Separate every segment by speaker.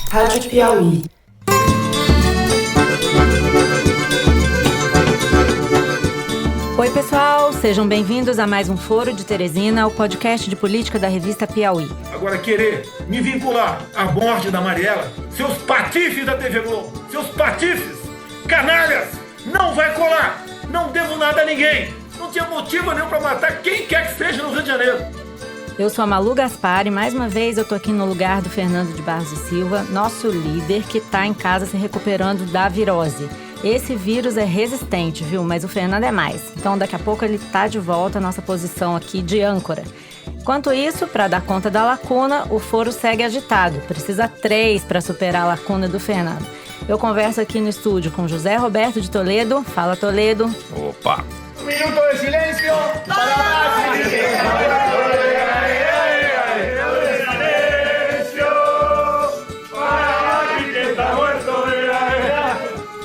Speaker 1: Rádio Piauí.
Speaker 2: Oi, pessoal, sejam bem-vindos a mais um Foro de Teresina, o podcast de política da revista Piauí.
Speaker 3: Agora, querer me vincular à morte da Mariela, seus patifes da TV Globo, seus patifes, canalhas, não vai colar, não devo nada a ninguém, não tinha motivo nenhum para matar quem quer que seja no Rio de Janeiro.
Speaker 2: Eu sou a Malu Gaspar e mais uma vez eu tô aqui no lugar do Fernando de Barros e Silva, nosso líder que tá em casa se recuperando da virose. Esse vírus é resistente, viu? Mas o Fernando é mais. Então daqui a pouco ele tá de volta à nossa posição aqui de âncora. Enquanto isso, para dar conta da lacuna, o foro segue agitado. Precisa 3 para superar a lacuna do Fernando. Eu converso aqui no estúdio com José Roberto de Toledo. Fala, Toledo.
Speaker 4: Opa!
Speaker 3: Um minuto de silêncio para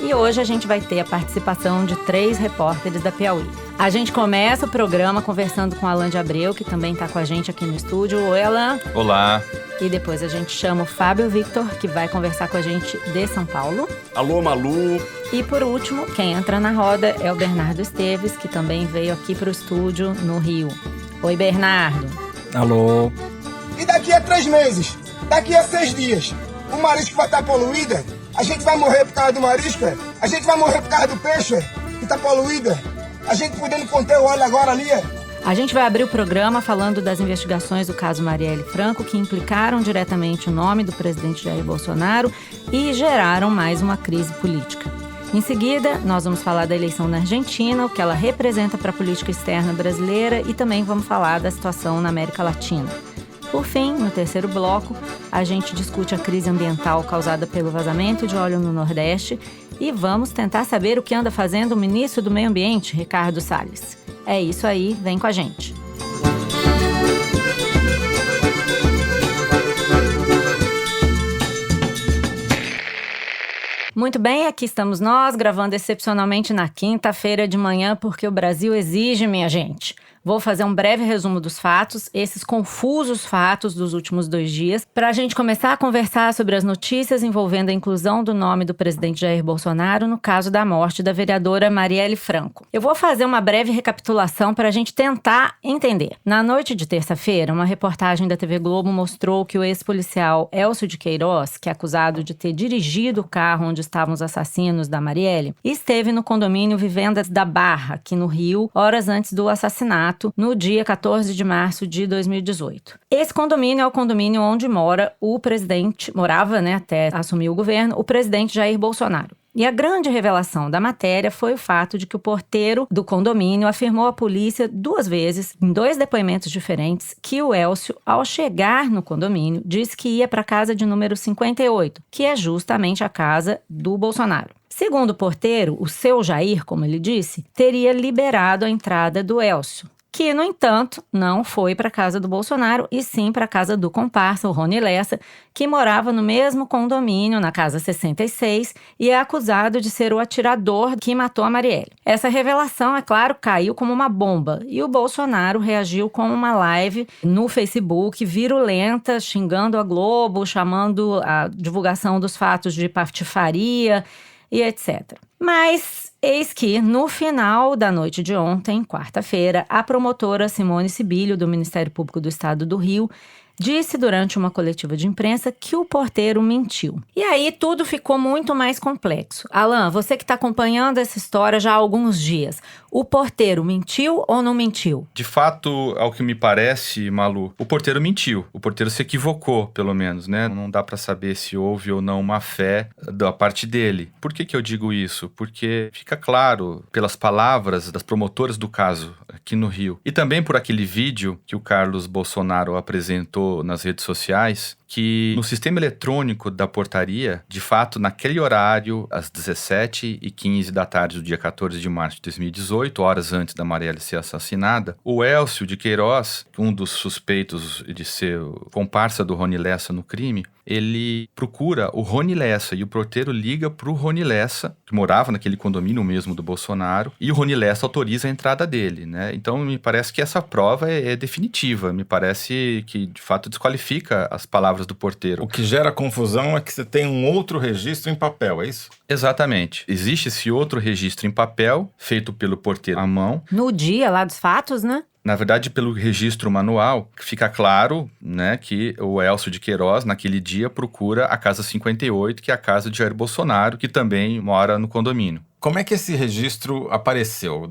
Speaker 2: E hoje a gente vai ter a participação de 3 repórteres da Piauí. A gente começa o programa conversando com Alan de Abreu, que também está com a gente aqui no estúdio. Oi, Alan.
Speaker 4: Olá.
Speaker 2: E depois a gente chama o Fábio Victor, que vai conversar com a gente de São Paulo.
Speaker 4: Alô, Malu.
Speaker 2: E por último, quem entra na roda é o Bernardo Esteves, que também veio aqui para o estúdio no Rio. Oi, Bernardo.
Speaker 5: Alô.
Speaker 6: E daqui a 3 meses, daqui a 6 dias, o marisco vai estar poluído? A gente vai morrer por causa do marisco? A gente vai morrer por causa do peixe que está poluído? A gente podendo conter o óleo agora ali?
Speaker 2: A gente vai abrir o programa falando das investigações do caso Marielle Franco, que implicaram diretamente o nome do presidente Jair Bolsonaro e geraram mais uma crise política. Em seguida, nós vamos falar da eleição na Argentina, o que ela representa para a política externa brasileira e também vamos falar da situação na América Latina. Por fim, no terceiro bloco, a gente discute a crise ambiental causada pelo vazamento de óleo no Nordeste e vamos tentar saber o que anda fazendo o ministro do Meio Ambiente, Ricardo Salles. É isso aí, vem com a gente. Muito bem, aqui estamos nós, gravando excepcionalmente na quinta-feira de manhã, porque o Brasil exige, minha gente. Vou fazer um breve resumo dos fatos, esses confusos fatos dos últimos 2 dias, para a gente começar a conversar sobre as notícias envolvendo a inclusão do nome do presidente Jair Bolsonaro no caso da morte da vereadora Marielle Franco. Eu vou fazer uma breve recapitulação para a gente tentar entender. Na noite de terça-feira, uma reportagem da TV Globo mostrou que o ex-policial Elcio de Queiroz, que é acusado de ter dirigido o carro onde estavam os assassinos da Marielle, esteve no condomínio Vivendas da Barra, aqui no Rio, horas antes do assassinato, no dia 14 de março de 2018. Esse condomínio é o condomínio onde morava, até assumir o governo, o presidente Jair Bolsonaro. E a grande revelação da matéria foi o fato de que o porteiro do condomínio afirmou à polícia 2 vezes, em 2 depoimentos diferentes, que o Elcio, ao chegar no condomínio, disse que ia para a casa de número 58, que é justamente a casa do Bolsonaro. Segundo o porteiro, o seu Jair, como ele disse, teria liberado a entrada do Elcio, que, no entanto, não foi para a casa do Bolsonaro e sim para a casa do comparsa, o Rony Lessa, que morava no mesmo condomínio, na casa 66, e é acusado de ser o atirador que matou a Marielle. Essa revelação, é claro, caiu como uma bomba e o Bolsonaro reagiu com uma live no Facebook virulenta, xingando a Globo, chamando a divulgação dos fatos de patifaria e etc. Mas eis que, no final da noite de ontem, quarta-feira, a promotora Simone Sibilho, do Ministério Público do Estado do Rio, disse durante uma coletiva de imprensa que o porteiro mentiu. E aí tudo ficou muito mais complexo. Alan, você que está acompanhando essa história já há alguns dias, o porteiro mentiu ou não mentiu?
Speaker 4: De fato, ao que me parece, Malu, o porteiro mentiu. O porteiro se equivocou, pelo menos, né? Não dá para saber se houve ou não uma fé da parte dele. Por que eu digo isso? Porque fica claro, pelas palavras das promotoras do caso aqui no Rio, e também por aquele vídeo que o Carlos Bolsonaro apresentou nas redes sociais, que no sistema eletrônico da portaria, de fato, naquele horário, às 17h15 da tarde do dia 14 de março de 2018, horas antes da Marielle ser assassinada, o Elcio de Queiroz, um dos suspeitos de ser o comparsa do Rony Lessa no crime, ele procura o Rony Lessa, e o porteiro liga pro Rony Lessa, que morava naquele condomínio mesmo do Bolsonaro, e o Rony Lessa autoriza a entrada dele, né? Então me parece que essa prova é definitiva, me parece que de fato desqualifica as palavras do porteiro.
Speaker 1: O que gera confusão é que você tem um outro registro em papel, é isso?
Speaker 4: Exatamente. Existe esse outro registro em papel, feito pelo porteiro à mão.
Speaker 2: No dia lá dos fatos, né?
Speaker 4: Na verdade, pelo registro manual, fica claro, né, que o Elcio de Queiroz, naquele dia, procura a Casa 58, que é a casa de Jair Bolsonaro, que também mora no condomínio.
Speaker 1: Como é que esse registro apareceu?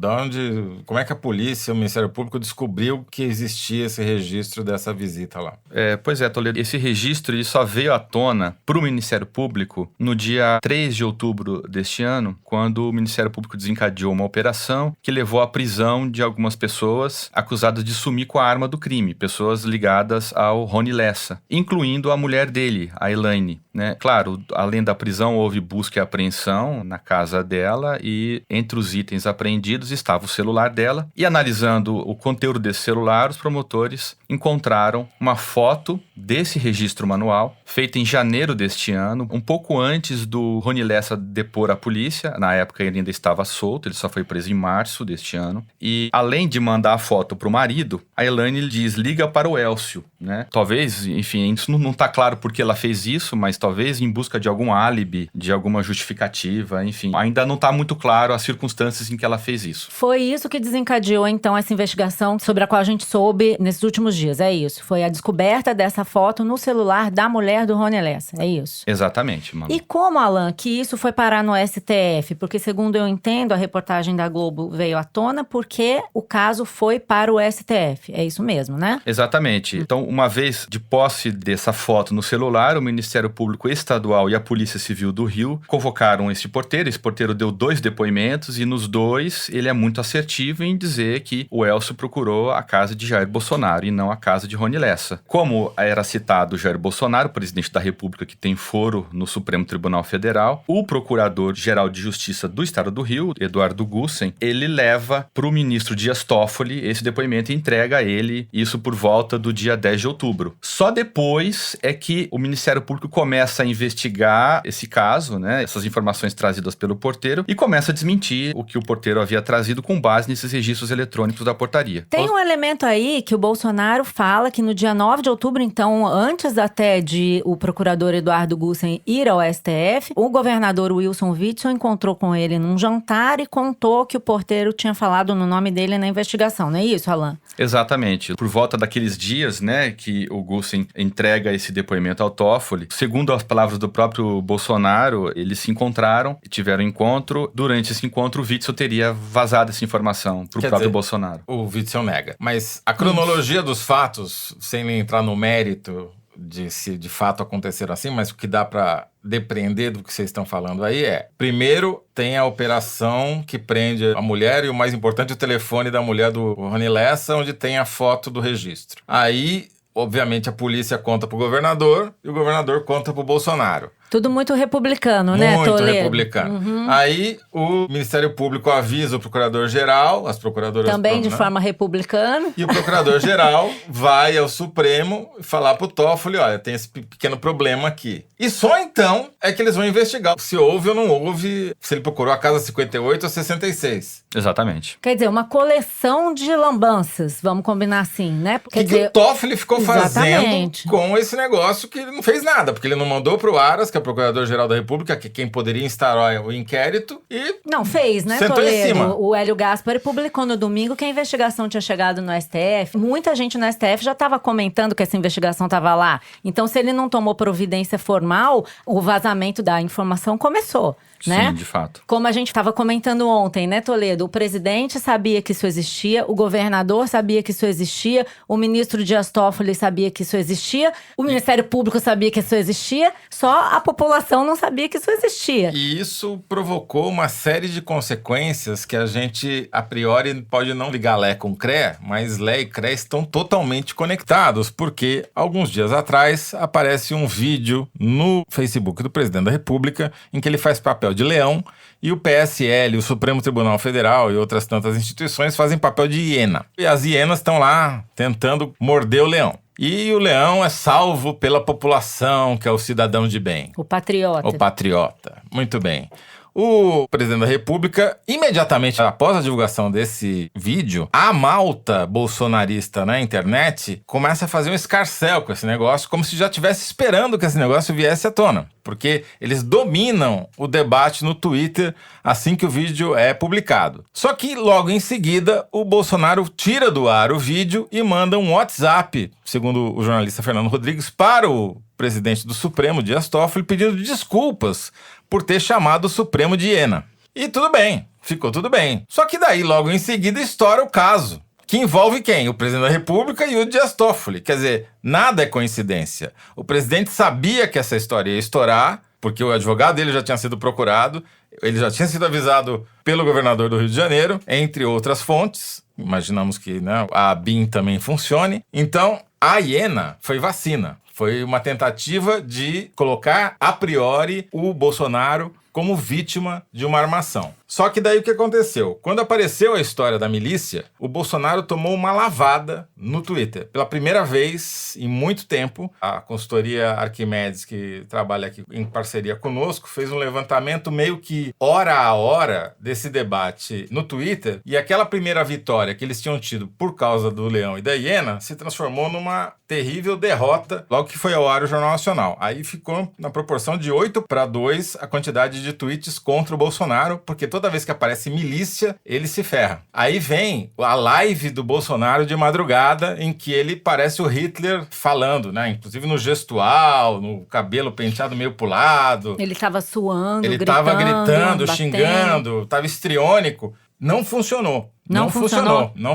Speaker 1: Como é que a polícia, o Ministério Público descobriu que existia esse registro dessa visita lá?
Speaker 4: Pois é, Toledo, esse registro ele só veio à tona para o Ministério Público no dia 3 de outubro deste ano, quando o Ministério Público desencadeou uma operação que levou à prisão de algumas pessoas acusadas de sumir com a arma do crime, pessoas ligadas ao Rony Lessa, incluindo a mulher dele, a Elaine, né? Claro, além da prisão, houve busca e apreensão na casa dela, e entre os itens apreendidos estava o celular dela, e analisando o conteúdo desse celular, os promotores encontraram uma foto desse registro manual, feita em janeiro deste ano, um pouco antes do Rony Lessa depor a polícia. Na época ele ainda estava solto, ele só foi preso em março deste ano, e além de mandar a foto para o marido, a Elaine diz, liga para o Elcio, né? Talvez, enfim, isso não está claro porque ela fez isso, mas talvez em busca de algum álibi, de alguma justificativa, enfim, ainda não está muito claro as circunstâncias em que ela fez isso.
Speaker 2: Foi isso que desencadeou, então, essa investigação sobre a qual a gente soube nesses últimos dias, é isso? Foi a descoberta dessa foto no celular da mulher do Rony Lessa, é isso?
Speaker 4: Exatamente, Malu.
Speaker 2: E como, Alan, que isso foi parar no STF? Porque, segundo eu entendo, a reportagem da Globo veio à tona porque o caso foi para o STF. É isso mesmo, né?
Speaker 4: Exatamente. Então, uma vez de posse dessa foto no celular, o Ministério Público Estadual e a Polícia Civil do Rio convocaram esse porteiro. Esse porteiro deu 2 depoimentos e nos 2 ele é muito assertivo em dizer que o Elcio procurou a casa de Jair Bolsonaro e não a casa de Rony Lessa. Como era citado Jair Bolsonaro, presidente da República que tem foro no Supremo Tribunal Federal, o Procurador-Geral de Justiça do Estado do Rio, Eduardo Gussen, ele leva para o ministro Dias Toffoli esse depoimento e entrega a ele isso por volta do dia 10 de outubro. Só depois é que o Ministério Público começa a investigar esse caso, né, essas informações trazidas pelo porteiro, e começa a desmentir o que o porteiro havia trazido com base nesses registros eletrônicos da portaria.
Speaker 2: Tem um elemento aí que o Bolsonaro fala que no dia 9 de outubro, então antes até de o procurador Eduardo Gussen ir ao STF, o governador Wilson Witzel encontrou com ele num jantar e contou que o porteiro tinha falado no nome dele na investigação, não é isso, Alan?
Speaker 4: Exatamente. Por volta daqueles dias, né, que o Gussen entrega esse depoimento ao Toffoli, segundo as palavras do próprio Bolsonaro, eles se encontraram e tiveram encontro. Durante esse encontro, o Witzel teria vazado essa informação pro próprio Bolsonaro.
Speaker 1: O Witzel nega. Mas a cronologia dos fatos, sem entrar no mérito de se de fato aconteceram assim, mas o que dá para depreender do que vocês estão falando aí é, primeiro tem a operação que prende a mulher e o mais importante, o telefone da mulher do Rony Lessa, onde tem a foto do registro. Aí, obviamente, a polícia conta pro governador e o governador conta pro Bolsonaro.
Speaker 2: Tudo muito republicano, né, Toledo?
Speaker 1: Muito republicano. Uhum. Aí, o Ministério Público avisa o Procurador-Geral, as procuradoras...
Speaker 2: Também de forma republicana.
Speaker 1: E o Procurador-Geral vai ao Supremo falar pro Toffoli, olha, tem esse pequeno problema aqui. E só então é que eles vão investigar se houve ou não houve, se ele procurou a casa 58 ou 66.
Speaker 4: Exatamente.
Speaker 2: Quer dizer, uma coleção de lambanças, vamos combinar assim, né?
Speaker 1: Quer dizer, o Toffoli ficou fazendo com esse negócio que ele não fez nada, porque ele não mandou pro Aras, que é o Procurador-Geral da República, que é quem poderia instaurar o inquérito, e...
Speaker 2: Não, fez, né,
Speaker 1: sentou
Speaker 2: Toledo?
Speaker 1: em cima.
Speaker 2: O Hélio Gaspari publicou no domingo que a investigação tinha chegado no STF. Muita gente no STF já estava comentando que essa investigação estava lá. Então, se ele não tomou providência formal, o vazamento da informação começou. Né?
Speaker 4: Sim, de fato.
Speaker 2: Como a gente estava comentando ontem, né, Toledo? O presidente sabia que isso existia, o governador sabia que isso existia, o ministro Dias Toffoli sabia que isso existia, o Ministério Público sabia que isso existia, só a população não sabia que isso existia.
Speaker 1: E isso provocou uma série de consequências que a gente, a priori, pode não ligar Lé com Cré, mas Lé e Cré estão totalmente conectados, porque alguns dias atrás aparece um vídeo no Facebook do presidente da República em que ele faz papel de leão e o PSL, o Supremo Tribunal Federal e outras tantas instituições fazem papel de hiena. E as hienas estão lá tentando morder o leão. E o Leão é salvo pela população, que é o cidadão de bem.
Speaker 2: O patriota.
Speaker 1: O patriota. Muito bem. O presidente da República, imediatamente após a divulgação desse vídeo, a malta bolsonarista na internet começa a fazer um escarcéu com esse negócio, como se já estivesse esperando que esse negócio viesse à tona. Porque eles dominam o debate no Twitter assim que o vídeo é publicado. Só que logo em seguida, o Bolsonaro tira do ar o vídeo e manda um WhatsApp, segundo o jornalista Fernando Rodrigues, para o presidente do Supremo, Dias Toffoli, pedindo desculpas por ter chamado o Supremo de hiena. E tudo bem, ficou tudo bem. Só que daí, logo em seguida, estoura o caso, que envolve quem? O presidente da República e o Dias Toffoli. Quer dizer, nada é coincidência. O presidente sabia que essa história ia estourar, porque o advogado dele já tinha sido procurado, ele já tinha sido avisado pelo governador do Rio de Janeiro, entre outras fontes. Imaginamos que, né, a ABIN também funcione. Então, a hiena foi vacina. Foi uma tentativa de colocar, a priori, o Bolsonaro como vítima de uma armação. Só que daí o que aconteceu? Quando apareceu a história da milícia, o Bolsonaro tomou uma lavada no Twitter. Pela primeira vez em muito tempo, a consultoria Arquimedes, que trabalha aqui em parceria conosco, fez um levantamento meio que hora a hora desse debate no Twitter, e aquela primeira vitória que eles tinham tido por causa do Leão e da hiena se transformou numa terrível derrota logo que foi ao ar o Jornal Nacional. Aí ficou na proporção de 8-2 a quantidade de tweets contra o Bolsonaro, porque toda vez que aparece milícia, ele se ferra. Aí vem a live do Bolsonaro de madrugada, em que ele parece o Hitler falando, né? Inclusive no gestual, no cabelo penteado meio pro lado.
Speaker 2: Ele tava suando,
Speaker 1: ele tava gritando,
Speaker 2: batendo.
Speaker 1: xingando, tava histriônico. Não funcionou. Não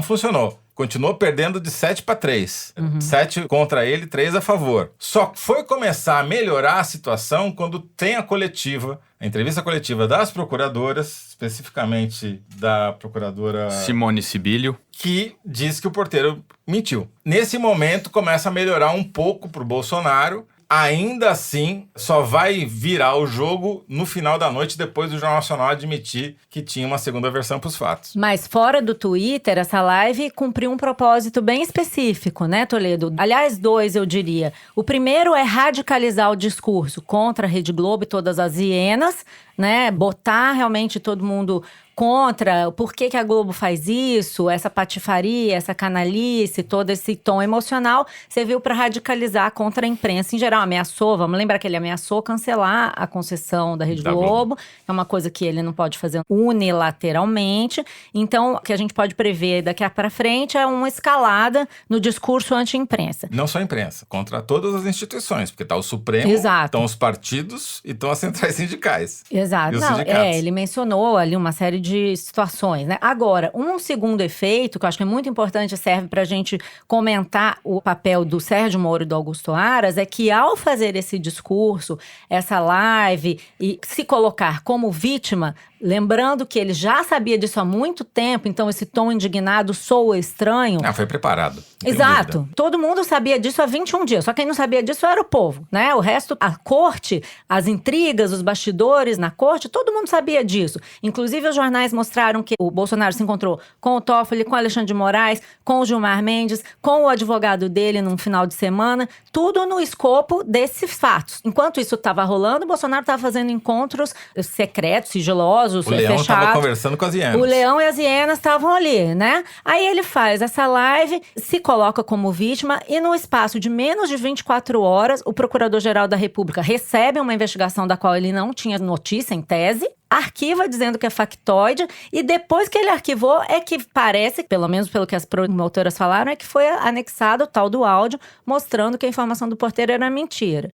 Speaker 1: funcionou. Continuou perdendo de 7-3. 7 contra ele, 3 a favor. Só foi começar a melhorar a situação quando tem a coletiva, a entrevista coletiva das procuradoras, especificamente da procuradora
Speaker 4: Simone Sibilio,
Speaker 1: que diz que o porteiro mentiu. Nesse momento começa a melhorar um pouco pro Bolsonaro. Ainda assim, só vai virar o jogo no final da noite, depois do Jornal Nacional admitir que tinha uma segunda versão para os fatos.
Speaker 2: Mas fora do Twitter, essa live cumpriu um propósito bem específico, né, Toledo? Aliás, 2, eu diria. O primeiro é radicalizar o discurso contra a Rede Globo e todas as hienas, né? Botar realmente todo mundo contra, por que a Globo faz isso, essa patifaria, essa canalice, todo esse tom emocional, serviu para radicalizar contra a imprensa em geral. Ameaçou, vamos lembrar que ele ameaçou cancelar a concessão da Rede Globo. É uma coisa que ele não pode fazer unilateralmente. Então, o que a gente pode prever daqui para frente é uma escalada no discurso anti-imprensa.
Speaker 1: Não só a imprensa, contra todas as instituições, porque está o Supremo, estão os partidos e estão as centrais sindicais.
Speaker 2: Exato. Não, ele mencionou ali uma série de situações, né? Agora, um segundo efeito, que eu acho que é muito importante, serve para a gente comentar o papel do Sérgio Moro e do Augusto Aras, é que ao fazer esse discurso, essa live e se colocar como vítima, lembrando que ele já sabia disso há muito tempo, então esse tom indignado soa estranho.
Speaker 1: Foi preparado.
Speaker 2: Exato. Todo mundo sabia disso há 21 dias, só quem não sabia disso era o povo, né? O resto, a corte, as intrigas, os bastidores na corte, todo mundo sabia disso. Inclusive, os jornais mostraram que o Bolsonaro se encontrou com o Toffoli, com o Alexandre de Moraes, com o Gilmar Mendes, com o advogado dele num final de semana, tudo no escopo desses fatos. Enquanto isso estava rolando, o Bolsonaro estava fazendo encontros secretos, sigilosos,
Speaker 1: o Leão estava conversando com as hienas.
Speaker 2: O Leão e as hienas estavam ali, né? Aí ele faz essa live, se coloca como vítima e no espaço de menos de 24 horas, o Procurador-Geral da República recebe uma investigação da qual ele não tinha notícia em tese, arquiva dizendo que é factoide e depois que ele arquivou é que parece, pelo menos pelo que as promotoras falaram, é que foi anexado o tal do áudio mostrando que a informação do porteiro era mentira.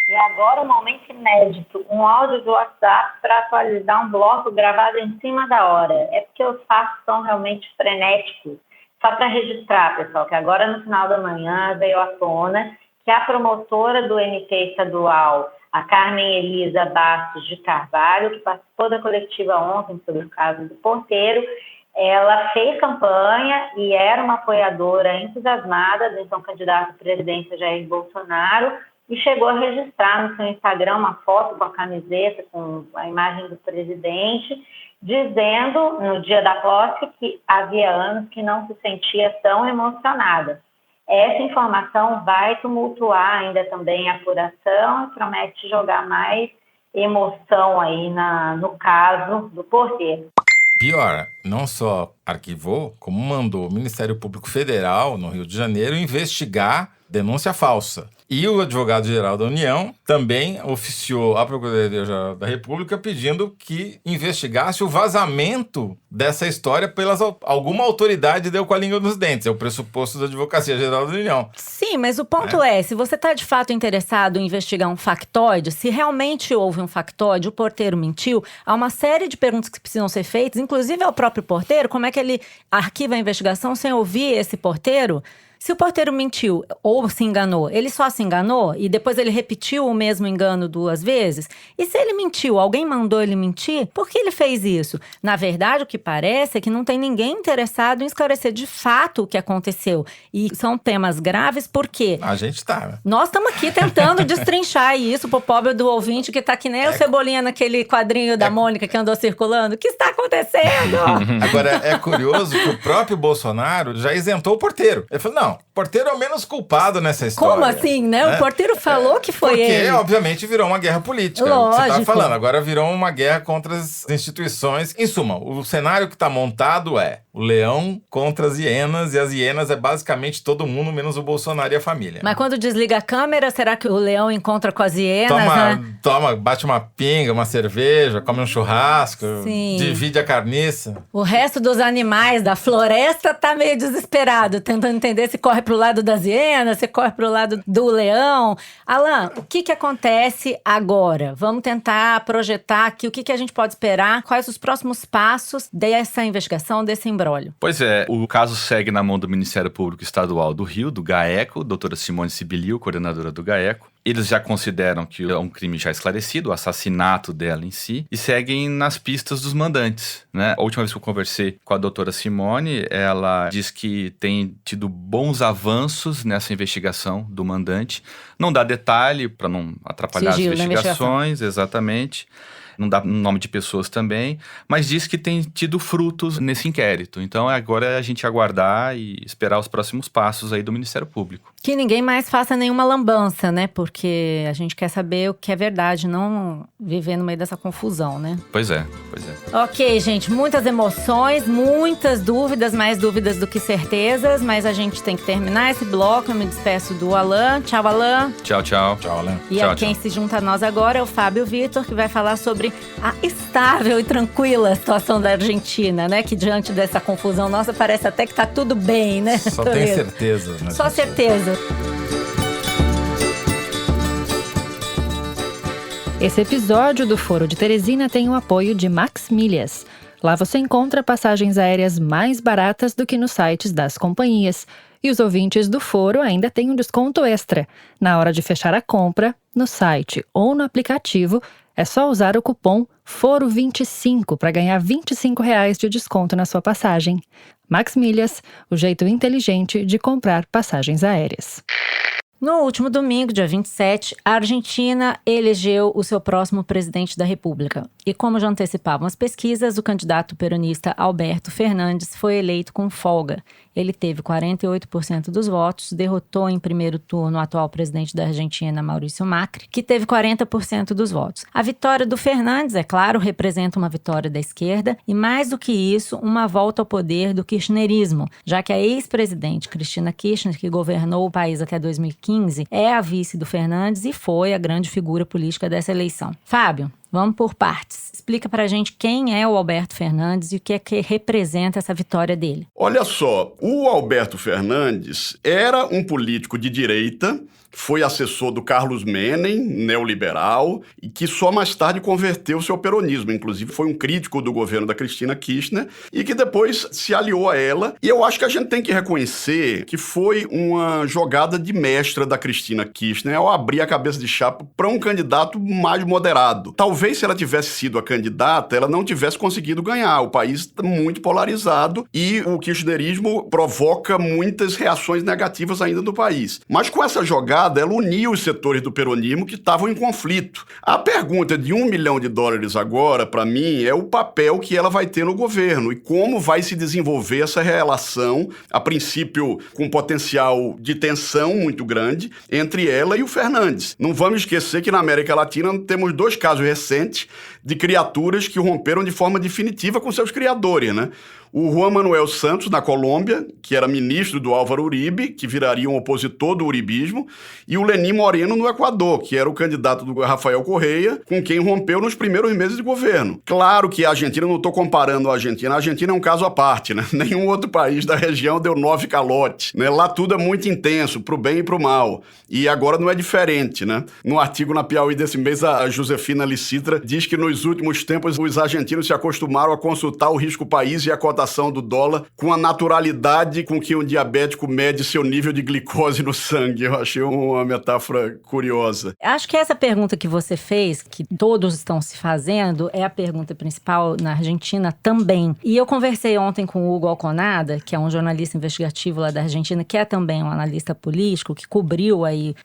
Speaker 5: E agora um momento inédito, um áudio do WhatsApp para atualizar um bloco gravado em cima da hora. É porque os fatos são realmente frenéticos. Só para registrar, pessoal, que agora no final da manhã veio à tona que a promotora do MP estadual, a Carmen Elisa Bastos de Carvalho, que participou da coletiva ontem sobre o caso do porteiro, ela fez campanha e era uma apoiadora entusiasmada do então candidato à presidência Jair Bolsonaro, e chegou a registrar no seu Instagram uma foto com a camiseta, com a imagem do presidente, dizendo, no dia da posse, que havia anos que não se sentia tão emocionada. Essa informação vai tumultuar ainda também a apuração e promete jogar mais emoção aí no caso do porteiro.
Speaker 1: Pior, não só arquivou, como mandou o Ministério Público Federal, no Rio de Janeiro, investigar denúncia falsa. E o advogado-geral da União também oficiou à Procuradoria-Geral da República pedindo que investigasse o vazamento dessa história pelas alguma autoridade deu com a língua nos dentes. É o pressuposto da Advocacia Geral da União.
Speaker 2: Sim, mas o ponto é, se você está de fato interessado em investigar um factóide, se realmente houve um factóide, o porteiro mentiu, há uma série de perguntas que precisam ser feitas, inclusive ao próprio porteiro, como é que ele arquiva a investigação sem ouvir esse porteiro? Se o porteiro mentiu ou se enganou, ele só se enganou e depois ele repetiu o mesmo engano 2 vezes? E se ele mentiu, alguém mandou ele mentir? Por que ele fez isso? Na verdade, o que parece é que não tem ninguém interessado em esclarecer de fato o que aconteceu. E são temas graves porque...
Speaker 1: A gente tá, né?
Speaker 2: Nós estamos aqui tentando destrinchar isso pro pobre do ouvinte que tá que nem o Cebolinha naquele quadrinho da Mônica que andou circulando. O que está acontecendo?
Speaker 1: Agora, é curioso que o próprio Bolsonaro já isentou o porteiro. Ele falou, não, o porteiro é o menos culpado nessa história.
Speaker 2: Como assim, né? O porteiro falou que foi
Speaker 1: porque,
Speaker 2: ele.
Speaker 1: Porque, obviamente, virou uma guerra política.
Speaker 2: Lógico.
Speaker 1: Você tá falando, agora virou uma guerra contra as instituições. Em suma, o cenário que tá montado é o leão contra as hienas, e as hienas é basicamente todo mundo, menos o Bolsonaro e a família.
Speaker 2: Mas quando desliga a câmera, será que o leão encontra com as hienas,
Speaker 1: bate uma pinga, uma cerveja, come um churrasco,
Speaker 2: Sim.
Speaker 1: divide a carniça.
Speaker 2: O resto dos animais da floresta tá meio desesperado, tentando entender se corre pro lado das hienas, se corre pro lado do leão. Alan, o que acontece agora? Vamos tentar projetar aqui o que a gente pode esperar, quais os próximos passos dessa investigação, desse imbróglio.
Speaker 4: Pois é, o caso segue na mão do Ministério Público Estadual do Rio, do GAECO, doutora Simone Sibilio, coordenadora do GAECO. Eles já consideram que é um crime já esclarecido, o assassinato dela em si, e seguem nas pistas dos mandantes, né? A última vez que eu conversei com a doutora Simone, ela diz que tem tido bons avanços nessa investigação do mandante. Não dá detalhe para não atrapalhar
Speaker 2: Sigilo
Speaker 4: as investigações, exatamente. Não dá nome de pessoas também, mas diz que tem tido frutos nesse inquérito. Então agora é a gente aguardar e esperar os próximos passos aí do Ministério Público.
Speaker 2: Que ninguém mais faça nenhuma lambança, né? Porque a gente quer saber o que é verdade, não viver no meio dessa confusão, né?
Speaker 4: Pois é.
Speaker 2: Ok, gente, muitas emoções, muitas dúvidas, mais dúvidas do que certezas, mas a gente tem que terminar esse bloco. Eu me despeço do Alan. Tchau, Alan.
Speaker 4: Tchau.
Speaker 1: Tchau, Alan.
Speaker 2: E quem se junta a nós agora é o Fábio Vitor, que vai falar sobre a estável e tranquila situação da Argentina, né? Que diante dessa confusão nossa, parece até que tá tudo bem, né?
Speaker 1: Só tem certeza, né?
Speaker 2: Só certeza.
Speaker 7: Esse episódio do Foro de Teresina tem o apoio de Max Milhas. Lá você encontra passagens aéreas mais baratas do que nos sites das companhias. E os ouvintes do Foro ainda têm um desconto extra. Na hora de fechar a compra, no site ou no aplicativo, é só usar o cupom FORO25 para ganhar R$25 de desconto na sua passagem. Max Milhas, o jeito inteligente de comprar passagens aéreas.
Speaker 2: No último domingo, dia 27, a Argentina elegeu o seu próximo presidente da República. E como já antecipavam as pesquisas, o candidato peronista Alberto Fernandes foi eleito com folga. Ele teve 48% dos votos, derrotou em primeiro turno o atual presidente da Argentina, Maurício Macri, que teve 40% dos votos. A vitória do Fernandes, é claro, representa uma vitória da esquerda e, mais do que isso, uma volta ao poder do kirchnerismo, já que a ex-presidente Cristina Kirchner, que governou o país até 2015, é a vice do Fernandes e foi a grande figura política dessa eleição. Fábio, vamos por partes. Explica pra gente quem é o Alberto Fernandes e o que é que representa essa vitória dele.
Speaker 8: Olha só, o Alberto Fernandes era um político de direita, foi assessor do Carlos Menem, neoliberal, e que só mais tarde converteu-se ao peronismo. Inclusive foi um crítico do governo da Cristina Kirchner e que depois se aliou a ela. E eu acho que a gente tem que reconhecer que foi uma jogada de mestra da Cristina Kirchner ao abrir a cabeça de chapa para um candidato mais moderado. Talvez talvez se ela tivesse sido a candidata, ela não tivesse conseguido ganhar. O país está muito polarizado e o kirchnerismo provoca muitas reações negativas ainda no país. Mas com essa jogada, ela uniu os setores do peronismo que estavam em conflito. A pergunta de $1 milhão agora, para mim, é o papel que ela vai ter no governo e como vai se desenvolver essa relação, a princípio com potencial de tensão muito grande, entre ela e o Fernandes. Não vamos esquecer que na América Latina temos 2 casos recentes de criaturas que romperam de forma definitiva com seus criadores, né? O Juan Manuel Santos, na Colômbia, que era ministro do Álvaro Uribe, que viraria um opositor do uribismo, e o Lenín Moreno, no Equador, que era o candidato do Rafael Correa, com quem rompeu nos primeiros meses de governo. Claro que a Argentina, não estou comparando a Argentina é um caso à parte, né? Nenhum outro país da região deu 9 calotes, né? Lá tudo é muito intenso, pro bem e pro mal. E agora não é diferente, né? No artigo na Piauí desse mês, a Josefina Licitra diz que nos últimos tempos os argentinos se acostumaram a consultar o risco país e a cotação do dólar com a naturalidade com que um diabético mede seu nível de glicose no sangue. Eu achei uma metáfora curiosa.
Speaker 2: Acho que essa pergunta que você fez, que todos estão se fazendo, é a pergunta principal na Argentina também. E eu conversei ontem com o Hugo Alconada, que é um jornalista investigativo lá da Argentina, que é também um analista político, que cobriu aí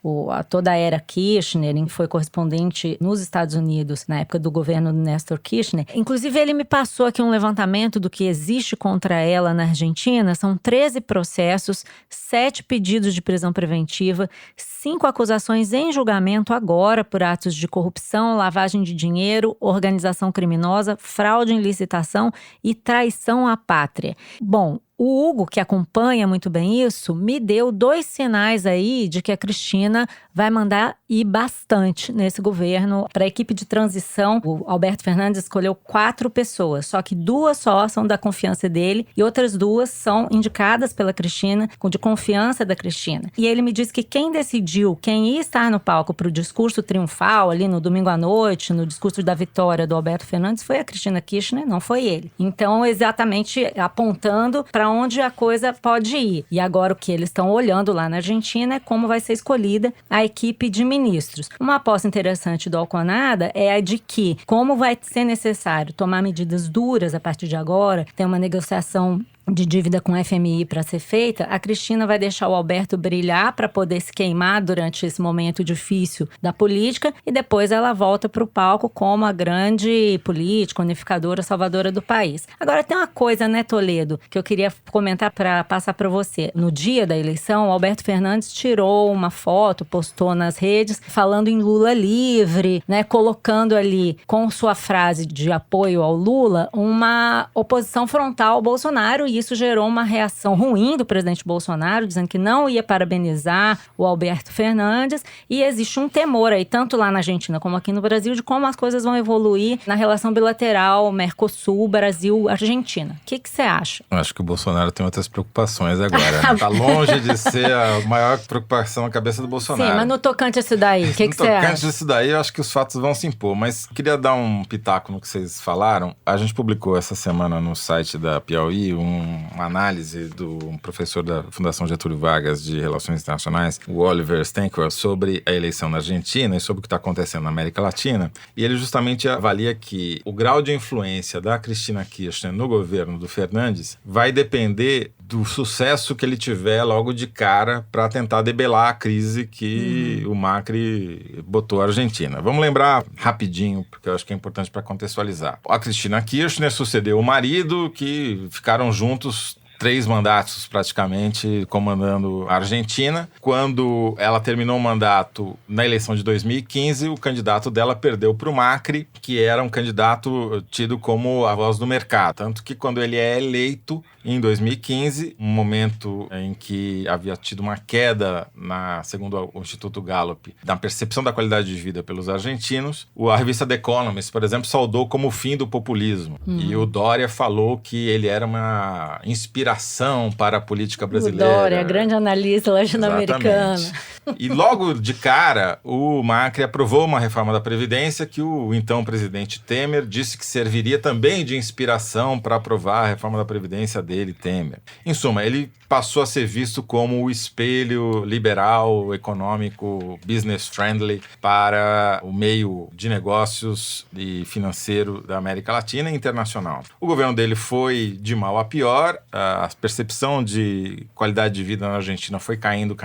Speaker 2: toda a era Kirchner, e foi correspondente nos Estados Unidos na época do governo do Néstor Kirchner. Inclusive, ele me passou aqui um levantamento do que existe contra ela na Argentina. São 13 processos, 7 pedidos de prisão preventiva, 5 acusações em julgamento agora por atos de corrupção, lavagem de dinheiro, organização criminosa, fraude em licitação e traição à pátria. Bom, o Hugo, que acompanha muito bem isso, me deu 2 sinais aí de que a Cristina vai mandar ir bastante nesse governo. Para a equipe de transição, o Alberto Fernandes escolheu 4 pessoas, só que 2 só são da confiança dele e outras 2 são indicadas pela Cristina, de confiança da Cristina. E ele me disse que quem decidiu quem ia estar no palco para o discurso triunfal, ali no domingo à noite, no discurso da vitória do Alberto Fernandes, foi a Cristina Kirchner, não foi ele. Então, exatamente apontando para onde a coisa pode ir. E agora o que eles estão olhando lá na Argentina é como vai ser escolhida a equipe de ministros. Uma aposta interessante do Alconada é a de que, como vai ser necessário tomar medidas duras a partir de agora, tem uma negociação de dívida com o FMI para ser feita, a Cristina vai deixar o Alberto brilhar para poder se queimar durante esse momento difícil da política e depois ela volta para o palco como a grande política, unificadora, salvadora do país. Agora tem uma coisa, né, Toledo, que eu queria comentar para passar para você. No dia da eleição, o Alberto Fernandes tirou uma foto, postou nas redes, falando em Lula livre, né, colocando ali com sua frase de apoio ao Lula uma oposição frontal ao Bolsonaro. E isso gerou uma reação ruim do presidente Bolsonaro, dizendo que não ia parabenizar o Alberto Fernandes. E existe um temor aí, tanto lá na Argentina como aqui no Brasil, de como as coisas vão evoluir na relação bilateral Mercosul, Brasil, Argentina. O que você acha?
Speaker 1: Eu acho que o Bolsonaro tem outras preocupações agora. Está longe de ser a maior preocupação na cabeça do Bolsonaro.
Speaker 2: Sim, mas no tocante a isso daí, o que você acha?
Speaker 1: No tocante a isso daí, eu acho que os fatos vão se impor. Mas queria dar um pitaco no que vocês falaram. A gente publicou essa semana no site da Piauí uma análise do professor da Fundação Getúlio Vargas de Relações Internacionais, o Oliver Stenkwell, sobre a eleição na Argentina e sobre o que está acontecendo na América Latina. E ele justamente avalia que o grau de influência da Cristina Kirchner no governo do Fernandes vai depender do sucesso que ele tiver logo de cara para tentar debelar a crise que o Macri botou a Argentina. Vamos lembrar rapidinho, porque eu acho que é importante para contextualizar. A Cristina Kirchner sucedeu o marido, que ficaram juntos 3 mandatos praticamente comandando a Argentina. Quando ela terminou o mandato na eleição de 2015, o candidato dela perdeu para o Macri, que era um candidato tido como a voz do mercado. Tanto que quando ele é eleito em 2015, um momento em que havia tido uma queda, segundo o Instituto Gallup, na percepção da qualidade de vida pelos argentinos, a revista The Economist, por exemplo, saudou como o fim do populismo. E o Dória falou que ele era uma inspiração inspiração para a política brasileira.
Speaker 2: O Dória, grande analista latino-americano.
Speaker 1: E logo de cara, o Macri aprovou uma reforma da Previdência que o então presidente Temer disse que serviria também de inspiração para aprovar a reforma da Previdência dele, Temer. Em suma, ele passou a ser visto como o espelho liberal, econômico, business-friendly para o meio de negócios e financeiro da América Latina e internacional. O governo dele foi de mal a pior, a percepção de qualidade de vida na Argentina foi caindo,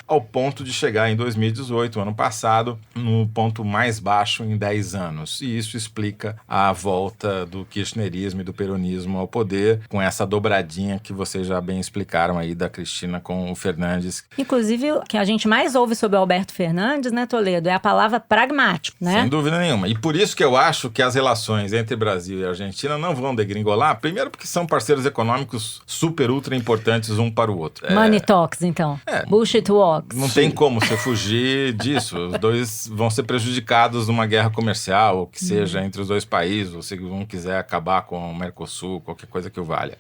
Speaker 1: ao ponto de chegar em 2018, ano passado, no ponto mais baixo em 10 anos. E isso explica a volta do kirchnerismo e do peronismo ao poder, com essa dobradinha que vocês já bem explicaram aí da Cristina com o Fernandes.
Speaker 2: Inclusive, o que a gente mais ouve sobre o Alberto Fernandes, né, Toledo, é a palavra pragmático, né?
Speaker 1: Sem dúvida nenhuma. E por isso que eu acho que as relações entre Brasil e Argentina não vão degringolar, primeiro porque são parceiros econômicos super, ultra importantes um para o outro.
Speaker 2: Money talks, então. Bullshit walks.
Speaker 1: Não tem como você fugir disso. Os dois vão ser prejudicados numa guerra comercial, ou que seja entre os dois países, ou se um quiser acabar com o Mercosul, qualquer coisa que o valha.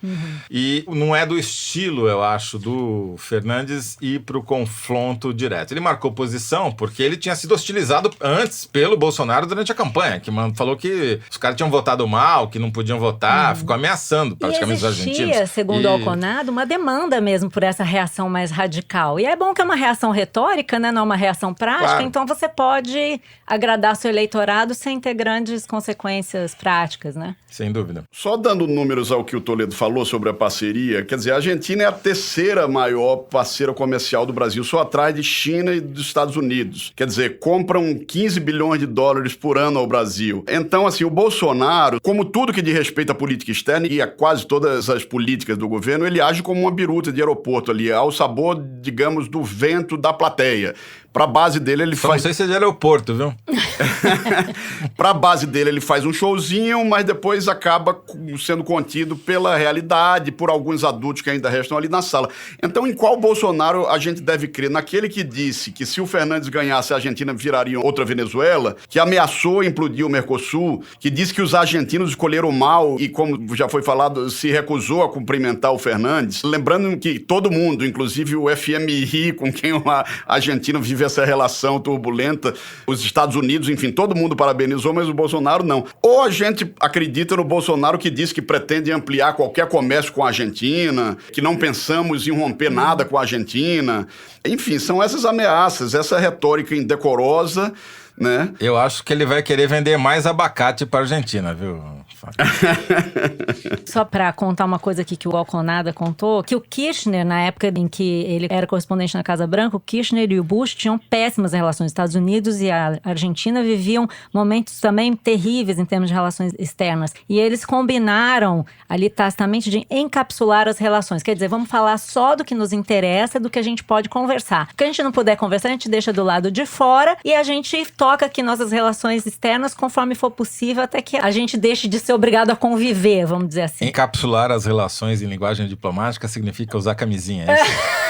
Speaker 1: E não é do estilo, eu acho, do Fernandes ir para o confronto direto. Ele marcou posição porque ele tinha sido hostilizado antes pelo Bolsonaro durante a campanha, que falou que os caras tinham votado mal, que não podiam votar, ficou ameaçando praticamente os argentinos.
Speaker 2: E existia, segundo o Alconado, uma demanda mesmo por essa reação mais radical. E é bom que é uma reação retórica, né? Não é uma reação prática,
Speaker 1: claro.
Speaker 2: Então você pode agradar seu eleitorado sem ter grandes consequências práticas, né?
Speaker 1: Sem dúvida.
Speaker 8: Só dando números ao que o Toledo falou sobre a parceria, quer dizer, a Argentina é a terceira maior parceira comercial do Brasil, só atrás de China e dos Estados Unidos. Quer dizer, compram 15 bilhões de dólares por ano ao Brasil. Então, assim, o Bolsonaro, como tudo que diz respeito à política externa e a quase todas as políticas do governo, ele age como uma biruta de aeroporto ali, ao sabor, digamos, do vento da plateia. Pra base dele, ele faz...
Speaker 1: Não sei se é de aeroporto, viu?
Speaker 8: Pra base dele, ele faz um showzinho, mas depois acaba sendo contido pela realidade, por alguns adultos que ainda restam ali na sala. Então, em qual Bolsonaro a gente deve crer? Naquele que disse que se o Fernandes ganhasse, a Argentina viraria outra Venezuela, que ameaçou implodir o Mercosul, que disse que os argentinos escolheram mal e, como já foi falado, se recusou a cumprimentar o Fernandes. Lembrando que todo mundo, inclusive o FMI, com quem a Argentina vive essa relação turbulenta, os Estados Unidos, enfim, todo mundo parabenizou, mas o Bolsonaro não. Ou a gente acredita no Bolsonaro que diz que pretende ampliar qualquer comércio com a Argentina, que não pensamos em romper nada com a Argentina. Enfim, são essas ameaças, essa retórica indecorosa, né?
Speaker 1: Eu acho que ele vai querer vender mais abacate para a Argentina, viu?
Speaker 2: Só para contar uma coisa aqui que o Alconada contou, que o Kirchner, na época em que ele era correspondente na Casa Branca, o Kirchner e o Bush tinham péssimas relações. Os Estados Unidos e a Argentina viviam momentos também terríveis em termos de relações externas. E eles combinaram ali tacitamente de encapsular as relações. Quer dizer, vamos falar só do que nos interessa, do que a gente pode conversar. O que a gente não puder conversar, a gente deixa do lado de fora e a gente toca aqui nossas relações externas conforme for possível, até que a gente deixe de ser obrigado a conviver, vamos dizer assim.
Speaker 1: Encapsular as relações em linguagem diplomática significa usar camisinha, é isso?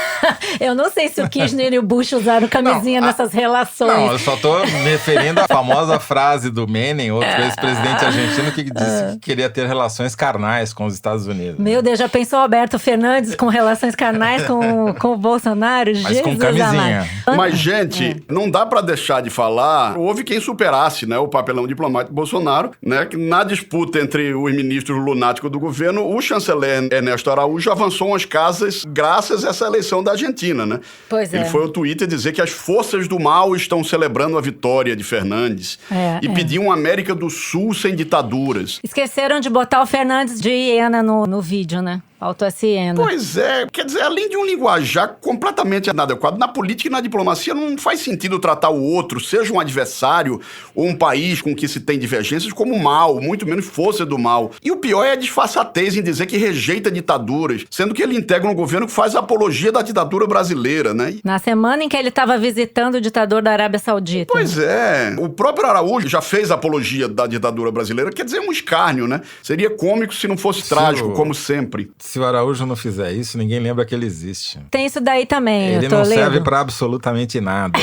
Speaker 2: Eu não sei se o Kirchner e o Bush usaram camisinha nessas relações.
Speaker 1: Não, eu só tô me referindo à famosa frase do Menem, outro ex-presidente argentino, que disse que queria ter relações carnais com os Estados Unidos.
Speaker 2: Meu Deus, já pensou o Alberto Fernandes com relações carnais com o Bolsonaro?
Speaker 1: Mas
Speaker 2: Jesus
Speaker 1: com camisinha.
Speaker 2: amado.
Speaker 8: Mas, gente, não dá pra deixar de falar, houve quem superasse, né, o papelão diplomático do Bolsonaro, né, que na disputa entre os ministros lunáticos do governo, o chanceler Ernesto Araújo avançou umas casas graças a essa eleição da Argentina, né?
Speaker 2: Pois
Speaker 8: Ele foi ao Twitter dizer que as forças do mal estão celebrando a vitória de Fernandes e pediu uma América do Sul sem ditaduras.
Speaker 2: Esqueceram de botar o Fernandes de hiena no vídeo, né? Faltou essa hiena.
Speaker 8: Pois é, quer dizer, além de um linguajar completamente inadequado, na política e na diplomacia não faz sentido tratar o outro, seja um adversário ou um país com que se tem divergências, como mal, muito menos força do mal. E o pior é a disfarçatez em dizer que rejeita ditaduras, sendo que ele integra um governo que faz apologia da ditadura brasileira, né?
Speaker 2: Na semana em que ele estava visitando o ditador da Arábia Saudita.
Speaker 8: Pois é, o próprio Araújo já fez apologia da ditadura brasileira, quer dizer, um escárnio, né? Seria cômico se não fosse trágico, como sempre.
Speaker 1: Se o Araújo não fizer isso, ninguém lembra que ele existe.
Speaker 2: Tem isso daí também,
Speaker 1: Ele não serve pra absolutamente nada.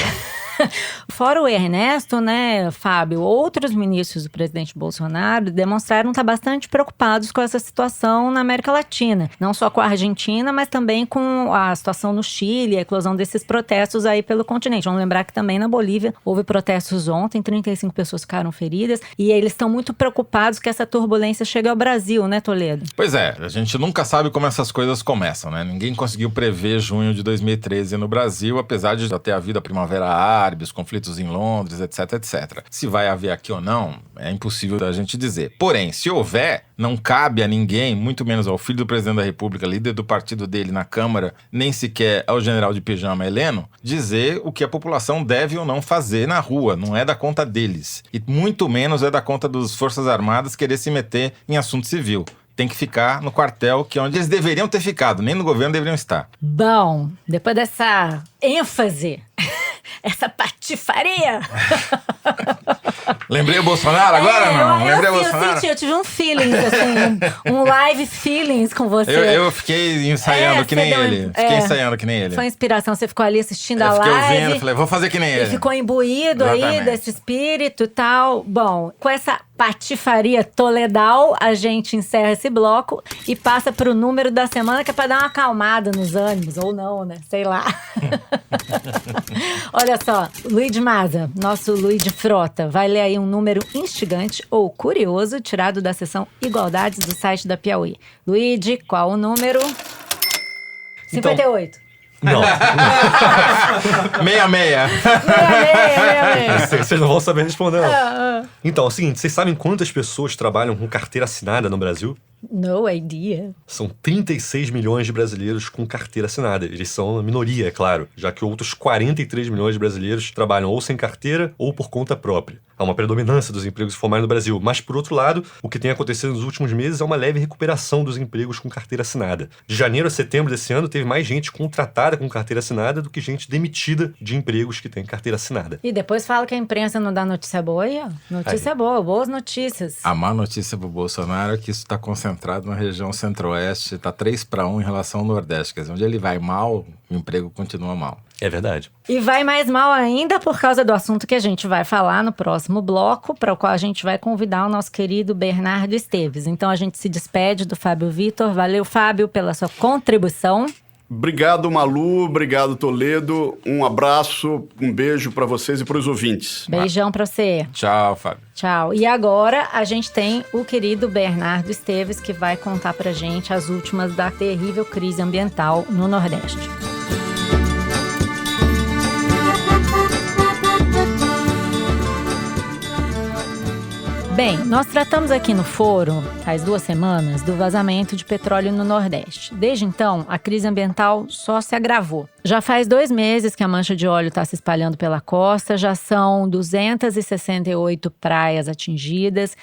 Speaker 2: Fora o Ernesto, né, Fábio, outros ministros do presidente Bolsonaro demonstraram estar bastante preocupados com essa situação na América Latina. Não só com a Argentina, mas também com a situação no Chile, a eclosão desses protestos aí pelo continente. Vamos lembrar que também na Bolívia houve protestos ontem, 35 pessoas ficaram feridas, e eles estão muito preocupados que essa turbulência chegue ao Brasil, né, Toledo?
Speaker 1: Pois é, a gente nunca sabe como essas coisas começam, né? Ninguém conseguiu prever junho de 2013 no Brasil, apesar de já ter havido a Primavera Árabe, os conflitos em Londres, etc, etc. Se vai haver aqui ou não, é impossível da gente dizer. Porém, se houver, não cabe a ninguém, muito menos ao filho do presidente da República, líder do partido dele na Câmara, nem sequer ao general de pijama Heleno, dizer o que a população deve ou não fazer na rua. Não é da conta deles. E muito menos é da conta das Forças Armadas querer se meter em assunto civil. Tem que ficar no quartel, que é onde eles deveriam ter ficado, nem no governo deveriam estar.
Speaker 2: Bom, depois dessa ênfase, essa patifaria...
Speaker 1: Lembrei o Bolsonaro agora, não? Lembrei o Bolsonaro?
Speaker 2: Eu tive um feelings, assim, um live feelings com você.
Speaker 1: Eu fiquei ensaiando que nem ele. Fiquei ensaiando que nem ele.
Speaker 2: Foi inspiração, você ficou ali assistindo a live.
Speaker 1: Eu fiquei ouvindo, falei, vou fazer que nem ele.
Speaker 2: E ficou imbuído aí desse espírito e tal. Bom, com essa patifaria toledal, a gente encerra esse bloco e passa pro número da semana, que é pra dar uma acalmada nos ânimos, ou não, né? Sei lá. Olha só, Luiz Maza, nosso Luiz de Frota, vai ler aí um número instigante ou curioso tirado da seção Igualdades do site da Piauí. Luiz, qual o número? 58.
Speaker 9: Não.
Speaker 1: 66.
Speaker 9: Vocês não vão saber responder, não. Então, é o seguinte, vocês sabem quantas pessoas trabalham com carteira assinada no Brasil?
Speaker 2: No idea.
Speaker 9: São 36 milhões de brasileiros com carteira assinada. Eles são a minoria, é claro, já que outros 43 milhões de brasileiros trabalham ou sem carteira ou por conta própria. Há uma predominância dos empregos formais no Brasil, mas, por outro lado, o que tem acontecido nos últimos meses é uma leve recuperação dos empregos com carteira assinada. De janeiro a setembro desse ano, teve mais gente contratada com carteira assinada do que gente demitida de empregos que tem carteira assinada.
Speaker 2: E depois fala que a imprensa não dá notícia boa aí, ó. Notícia boa, boas notícias.
Speaker 1: A má notícia pro Bolsonaro é que isso está concentrado na região centro-oeste, tá 3-1 em relação ao nordeste. Quer dizer, onde ele vai mal, o emprego continua mal.
Speaker 9: É verdade.
Speaker 2: E vai mais mal ainda por causa do assunto que a gente vai falar no próximo bloco, para o qual a gente vai convidar o nosso querido Bernardo Esteves. Então a gente se despede do Fábio Vitor. Valeu, Fábio, pela sua contribuição.
Speaker 8: Obrigado, Malu. Obrigado, Toledo. Um abraço, um beijo para vocês e para os ouvintes.
Speaker 2: Beijão para você.
Speaker 1: Tchau, Fábio.
Speaker 2: Tchau. E agora a gente tem o querido Bernardo Esteves, que vai contar pra gente as últimas da terrível crise ambiental no Nordeste. Bem, nós tratamos aqui no Foro, faz 2 semanas, do vazamento de petróleo no Nordeste. Desde então, a crise ambiental só se agravou. Já faz 2 meses que a mancha de óleo está se espalhando pela costa, já são 268 praias atingidas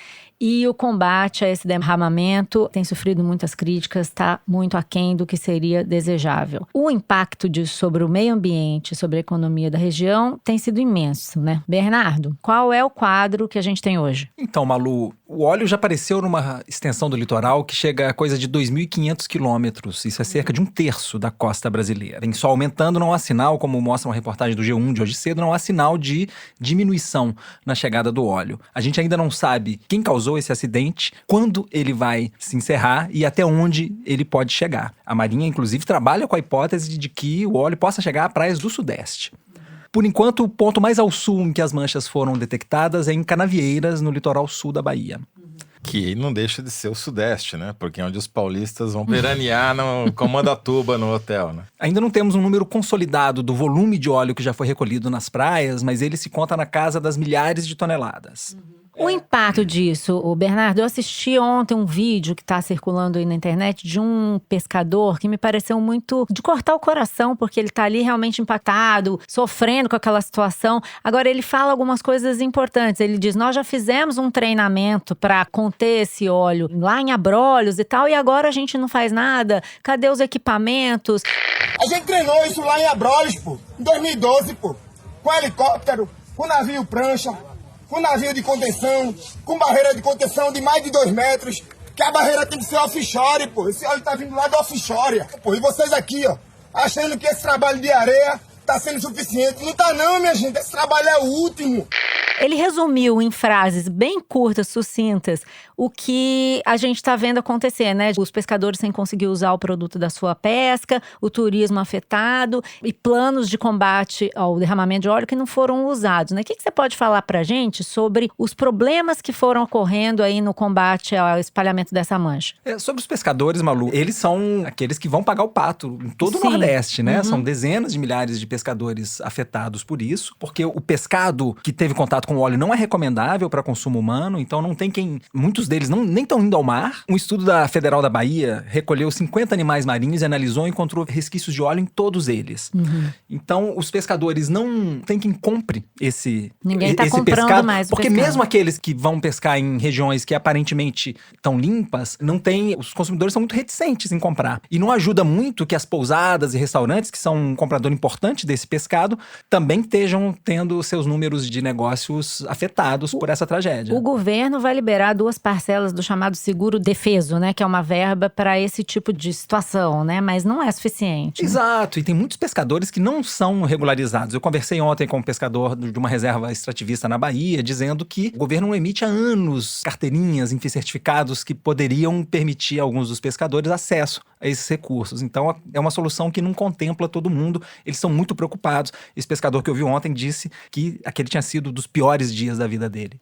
Speaker 2: e o combate a esse derramamento tem sofrido muitas críticas, está muito aquém do que seria desejável. O impacto disso sobre o meio ambiente, sobre a economia da região, tem sido imenso, né? Bernardo, qual é o quadro que a gente tem hoje?
Speaker 10: Então, Malu, o óleo já apareceu numa extensão do litoral que chega a coisa de 2.500 quilômetros. Isso é cerca de 1/3 da costa brasileira. Vem só aumentando, não há sinal, como mostra uma reportagem do G1 de hoje cedo, não há sinal de diminuição na chegada do óleo. A gente ainda não sabe quem causou esse acidente, quando ele vai se encerrar e até onde ele pode chegar. A Marinha, inclusive, trabalha com a hipótese de que o óleo possa chegar a praias do Sudeste. Por enquanto, o ponto mais ao sul em que as manchas foram detectadas é em Canavieiras, no litoral sul da Bahia.
Speaker 1: Que não deixa de ser o Sudeste, né? Porque é onde os paulistas vão veranear no Comandatuba, no hotel, né?
Speaker 10: Ainda não temos um número consolidado do volume de óleo que já foi recolhido nas praias, mas ele se conta na casa das milhares de toneladas.
Speaker 2: O impacto disso, o Bernardo, eu assisti ontem um vídeo que está circulando aí na internet de um pescador que me pareceu muito de cortar o coração, porque ele está ali realmente impactado, sofrendo com aquela situação. Agora, ele fala algumas coisas importantes. Ele diz, nós já fizemos um treinamento para conter esse óleo lá em Abrolhos e tal, e agora a gente não faz nada. Cadê os equipamentos?
Speaker 6: A gente treinou isso lá em Abrolhos, pô, em 2012, pô, com helicóptero, com navio prancha, com navio de contenção, com barreira de contenção de mais de 2 metros, que a barreira tem que ser offshore, pô. Esse óleo tá vindo lá do offshore, pô. E vocês aqui, ó, achando que esse trabalho de areia tá sendo suficiente. Não tá não, minha gente. Esse trabalho é o último.
Speaker 2: Ele resumiu em frases bem curtas, sucintas, o que a gente está vendo acontecer, né? Os pescadores sem conseguir usar o produto da sua pesca, o turismo afetado e planos de combate ao derramamento de óleo que não foram usados, né? O que você pode falar pra gente sobre os problemas que foram ocorrendo aí no combate ao espalhamento dessa mancha?
Speaker 10: Sobre os pescadores, Malu, eles são aqueles que vão pagar o pato em todo o Nordeste, né? São dezenas de milhares de pescadores afetados por isso, porque o pescado que teve contato com o óleo não é recomendável para consumo humano, então não tem quem... Muitos deles nem estão indo ao mar. Um estudo da Federal da Bahia recolheu 50 animais marinhos e analisou e encontrou resquícios de óleo em todos eles. Então, os pescadores não tem quem compre esse
Speaker 2: Ninguém tá
Speaker 10: esse
Speaker 2: comprando
Speaker 10: pescado,
Speaker 2: mais o
Speaker 10: porque
Speaker 2: pescado.
Speaker 10: mesmo aqueles que vão pescar em regiões que aparentemente estão limpas, não tem... Os consumidores são muito reticentes em comprar. E não ajuda muito que as pousadas e restaurantes, que são um comprador importante desse pescado, também estejam tendo seus números de negócios afetados por essa tragédia.
Speaker 2: O governo vai liberar 2 parcelas do chamado seguro defeso, né? Que é uma verba para esse tipo de situação, né? Mas não é suficiente.
Speaker 10: Exato, e tem muitos pescadores que não são regularizados. Eu conversei ontem com um pescador de uma reserva extrativista na Bahia, dizendo que o governo não emite há anos carteirinhas, enfim, certificados que poderiam permitir a alguns dos pescadores acesso a esses recursos. Então, é uma solução que não contempla todo mundo. Eles são muito preocupados. Esse pescador que eu vi ontem disse que aquele tinha sido dos piores dias da vida dele.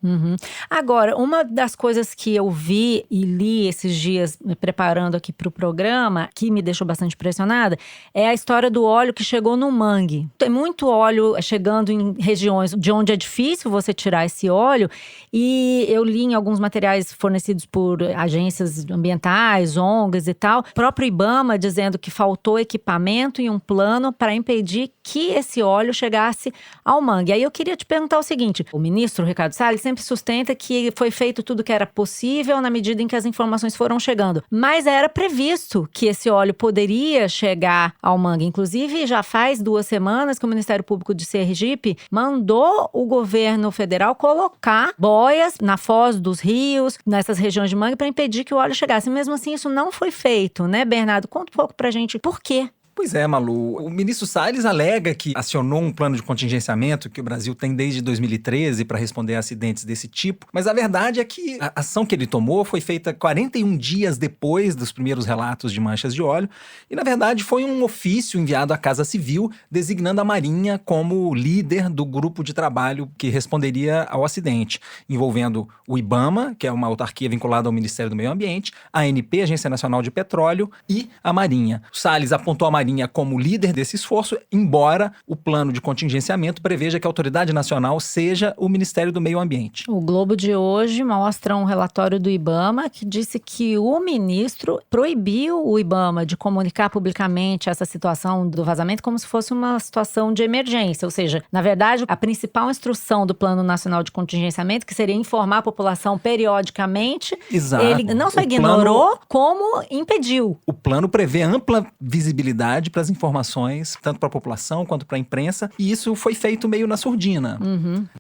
Speaker 2: Agora, uma das coisas que eu vi e li esses dias, me preparando aqui para o programa, que me deixou bastante impressionada, é a história do óleo que chegou no mangue. Tem muito óleo chegando em regiões de onde é difícil você tirar esse óleo, e eu li em alguns materiais fornecidos por agências ambientais, ONGs e tal, o próprio IBAMA dizendo que faltou equipamento e um plano para impedir que esse óleo chegasse ao mangue. Aí eu queria te perguntar o seguinte: o ministro Ricardo Salles sempre sustenta que foi feito tudo que era possível na medida em que as informações foram chegando, mas era previsto que esse óleo poderia chegar ao mangue. Inclusive, já faz 2 semanas que o Ministério Público de Sergipe mandou o governo federal colocar boias na foz dos rios, nessas regiões de mangue, para impedir que o óleo chegasse. Mesmo assim, isso não foi feito, né, Bernardo? Conta um pouco pra gente por quê.
Speaker 10: Pois é, Malu. O ministro Salles alega que acionou um plano de contingenciamento que o Brasil tem desde 2013 para responder a acidentes desse tipo, mas a verdade é que a ação que ele tomou foi feita 41 dias depois dos primeiros relatos de manchas de óleo e, na verdade, foi um ofício enviado à Casa Civil designando a Marinha como líder do grupo de trabalho que responderia ao acidente, envolvendo o IBAMA, que é uma autarquia vinculada ao Ministério do Meio Ambiente, a ANP, Agência Nacional de Petróleo, e a Marinha. O Salles apontou a Marinha como líder desse esforço, embora o plano de contingenciamento preveja que a autoridade nacional seja o Ministério do Meio Ambiente.
Speaker 2: O Globo de hoje mostra um relatório do IBAMA que disse que o ministro proibiu o IBAMA de comunicar publicamente essa situação do vazamento como se fosse uma situação de emergência. Ou seja, na verdade, a principal instrução do Plano Nacional de Contingenciamento, que seria informar a população periodicamente,
Speaker 10: Exato.
Speaker 2: Ele não só ignorou, como impediu.
Speaker 10: O plano prevê ampla visibilidade para as informações, tanto para a população quanto para a imprensa, e isso foi feito meio na surdina.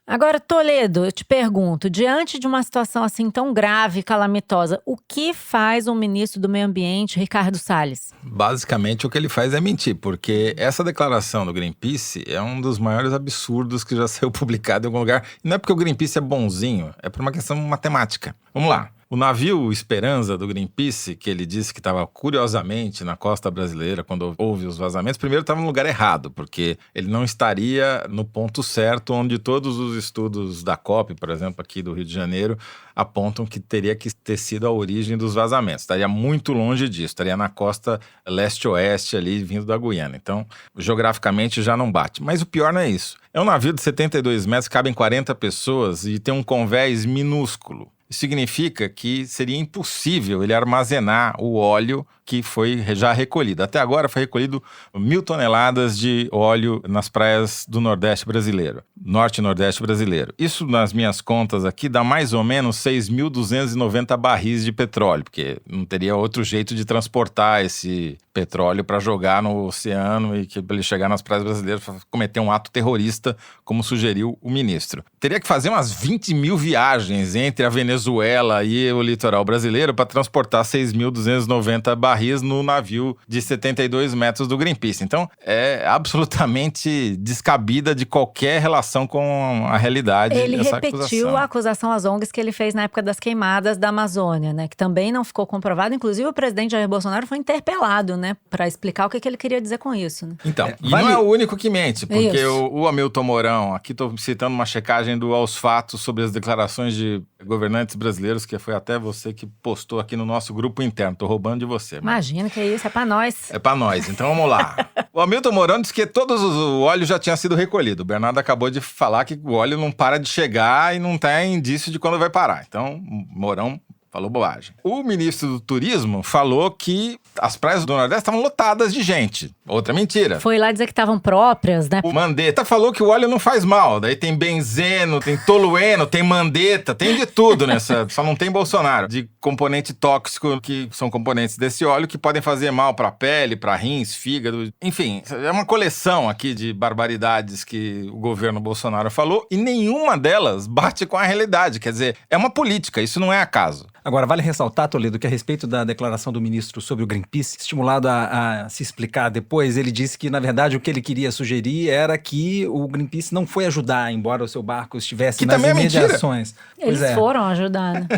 Speaker 2: Agora, Toledo, eu te pergunto, diante de uma situação assim tão grave e calamitosa, o que faz o ministro do Meio Ambiente, Ricardo Salles?
Speaker 1: Basicamente, o que ele faz é mentir, porque essa declaração do Greenpeace é um dos maiores absurdos que já saiu publicado em algum lugar. E não é porque o Greenpeace é bonzinho, é por uma questão matemática. Vamos lá. O navio Esperança do Greenpeace, que ele disse que estava curiosamente na costa brasileira quando houve os vazamentos, primeiro estava no lugar errado, porque ele não estaria no ponto certo onde todos os estudos da COP, por exemplo, aqui do Rio de Janeiro, apontam que teria que ter sido a origem dos vazamentos. Estaria muito longe disso, estaria na costa leste-oeste ali, vindo da Guiana. Então, geograficamente já não bate. Mas o pior não é isso. É um navio de 72 metros, cabem 40 pessoas e tem um convés minúsculo. Isso significa que seria impossível ele armazenar o óleo que foi já recolhido. Até agora foi recolhido 1.000 toneladas de óleo nas praias do Nordeste brasileiro, Norte e Nordeste brasileiro. Isso, nas minhas contas aqui, dá mais ou menos 6.290 barris de petróleo, porque não teria outro jeito de transportar esse petróleo para jogar no oceano e que ele chegar nas praias brasileiras para cometer um ato terrorista, como sugeriu o ministro. Teria que fazer umas 20 mil viagens entre a Venezuela e o litoral brasileiro para transportar 6.290 barris no navio de 72 metros do Greenpeace. Então, é absolutamente descabida de qualquer relação com a realidade.
Speaker 2: Ele
Speaker 1: essa
Speaker 2: repetiu
Speaker 1: acusação.
Speaker 2: a acusação às ONGs que ele fez na época das queimadas da Amazônia, né? Que também não ficou comprovado. Inclusive, o presidente Jair Bolsonaro foi interpelado, né? Para explicar o que ele queria dizer com isso, né?
Speaker 1: Então, não é o único que mente, porque o Hamilton Mourão, aqui estou citando uma checagem do Aos Fatos sobre as declarações de governantes brasileiros, que foi até você que postou aqui no nosso grupo interno. Tô roubando de você.
Speaker 2: Imagina que é isso, é para nós.
Speaker 1: É para nós, então vamos lá. O Hamilton Mourão disse que o óleo já tinha sido recolhido. O Bernardo acabou de falar que o óleo não para de chegar e não tem indício de quando vai parar. Então, Mourão falou bobagem. O ministro do Turismo falou que as praias do Nordeste estavam lotadas de gente. Outra mentira.
Speaker 2: Foi lá dizer que estavam próprias, né?
Speaker 1: O Mandetta falou que o óleo não faz mal. Daí tem benzeno, tem tolueno, tem Mandetta, tem de tudo nessa. Só não tem Bolsonaro. De componente tóxico, que são componentes desse óleo que podem fazer mal pra pele, pra rins, fígado. Enfim, é uma coleção aqui de barbaridades que o governo Bolsonaro falou e nenhuma delas bate com a realidade. Quer dizer, é uma política, isso não é acaso.
Speaker 10: Agora, vale ressaltar, Toledo, que a respeito da declaração do ministro sobre o Greenpeace, estimulado a se explicar depois, ele disse que, na verdade, o que ele queria sugerir era que o Greenpeace não foi ajudar, embora o seu barco estivesse nas imediações.
Speaker 2: Eles foram ajudar, né?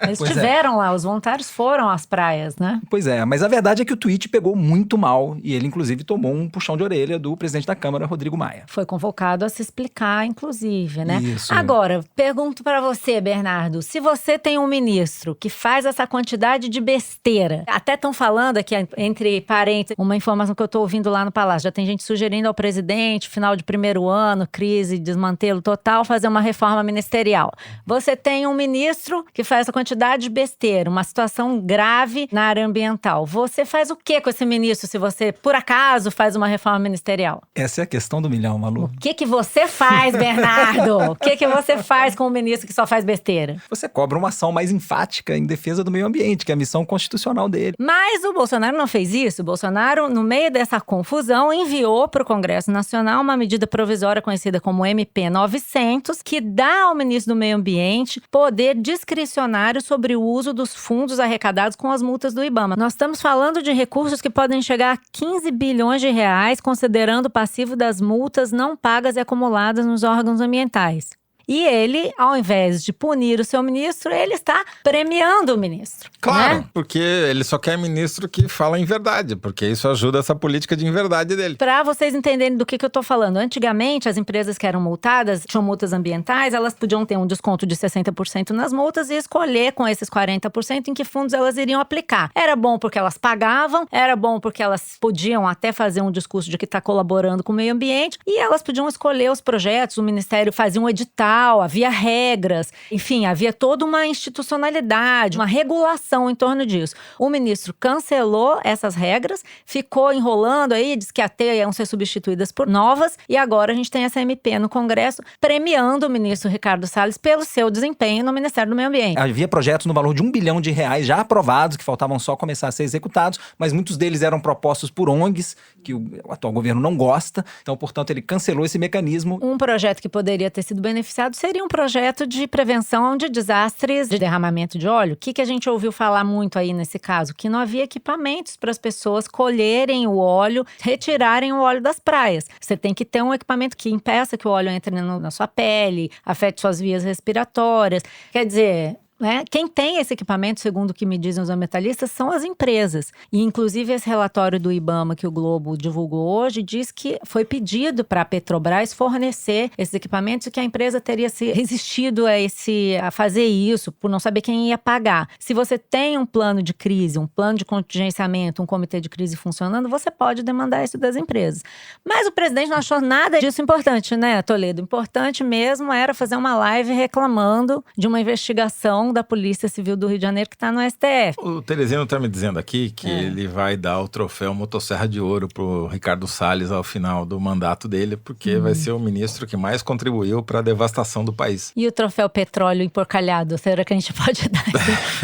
Speaker 2: Eles estiveram lá, os voluntários foram às praias, né?
Speaker 10: Pois é, mas a verdade é que o tweet pegou muito mal e ele, inclusive, tomou um puxão de orelha do presidente da Câmara, Rodrigo Maia.
Speaker 2: Foi convocado a se explicar, inclusive, né?
Speaker 10: Isso.
Speaker 2: Agora, pergunto pra você, Bernardo, se você tem um ministro que faz essa quantidade de besteira. Até estão falando aqui, entre parênteses, uma informação que eu tô ouvindo lá no Palácio. Já tem gente sugerindo ao presidente, final de primeiro ano, crise, desmantelo total, fazer uma reforma ministerial. Você tem um ministro que faz essa quantidade de besteira, uma situação grave na área ambiental. Você faz o que com esse ministro se você, por acaso, faz uma reforma ministerial?
Speaker 10: Essa é a questão do milhão, Malu.
Speaker 2: O que você faz, Bernardo? O que você faz com um ministro que só faz besteira?
Speaker 10: Você cobra uma ação mais enfática em defesa do meio ambiente, que é a missão constitucional dele.
Speaker 2: Mas o Bolsonaro não fez isso. O Bolsonaro, no meio dessa confusão, enviou para o Congresso Nacional uma medida provisória conhecida como MP 900, que dá ao ministro do Meio Ambiente poder discricionário sobre o uso dos fundos arrecadados com as multas do IBAMA. Nós estamos falando de recursos que podem chegar a 15 bilhões de reais, considerando o passivo das multas não pagas e acumuladas nos órgãos ambientais. E ele, ao invés de punir o seu ministro, ele está premiando o ministro.
Speaker 1: Claro,
Speaker 2: né?
Speaker 1: Porque ele só quer ministro que fala em verdade, porque isso ajuda essa política de inverdade dele.
Speaker 2: Para vocês entenderem do que eu tô falando, antigamente as empresas que eram multadas, tinham multas ambientais, elas podiam ter um desconto de 60% nas multas e escolher com esses 40% em que fundos elas iriam aplicar. Era bom porque elas pagavam, era bom porque elas podiam até fazer um discurso de que está colaborando com o meio ambiente e elas podiam escolher os projetos, o Ministério fazia um edital, havia regras, enfim, havia toda uma institucionalidade, uma regulação em torno disso. O ministro cancelou essas regras, ficou enrolando aí, disse que até iam ser substituídas por novas, e agora a gente tem essa MP no Congresso premiando o ministro Ricardo Salles pelo seu desempenho no Ministério do Meio Ambiente.
Speaker 10: Havia projetos no valor de R$1 bilhão já aprovados, que faltavam só começar a ser executados, mas muitos deles eram propostos por ONGs, que o atual governo não gosta, então, portanto, ele cancelou esse mecanismo.
Speaker 2: Um projeto que poderia ter sido beneficiado seria um projeto de prevenção de desastres de derramamento de óleo. O que a gente ouviu falar muito aí nesse caso? Que não havia equipamentos para as pessoas colherem o óleo, retirarem o óleo das praias. Você tem que ter um equipamento que impeça que o óleo entre na sua pele, afete suas vias respiratórias. Quer dizer, né? Quem tem esse equipamento, segundo o que me dizem os ambientalistas, são as empresas. E, inclusive, esse relatório do IBAMA que o Globo divulgou hoje diz que foi pedido para a Petrobras fornecer esses equipamentos e que a empresa teria se resistido a fazer isso por não saber quem ia pagar. Se você tem um plano de crise, um plano de contingenciamento, um comitê de crise funcionando, você pode demandar isso das empresas. Mas o presidente não achou nada disso importante, né, Toledo? Importante mesmo era fazer uma live reclamando de uma investigação Supremo da Polícia Civil do Rio de Janeiro, que está no STF.
Speaker 1: O Teresino está me dizendo aqui que ele vai dar o troféu Motosserra de Ouro pro Ricardo Salles ao final do mandato dele, porque vai ser o ministro que mais contribuiu para a devastação do país.
Speaker 2: E o troféu Petróleo Emporcalhado? Será que a gente pode dar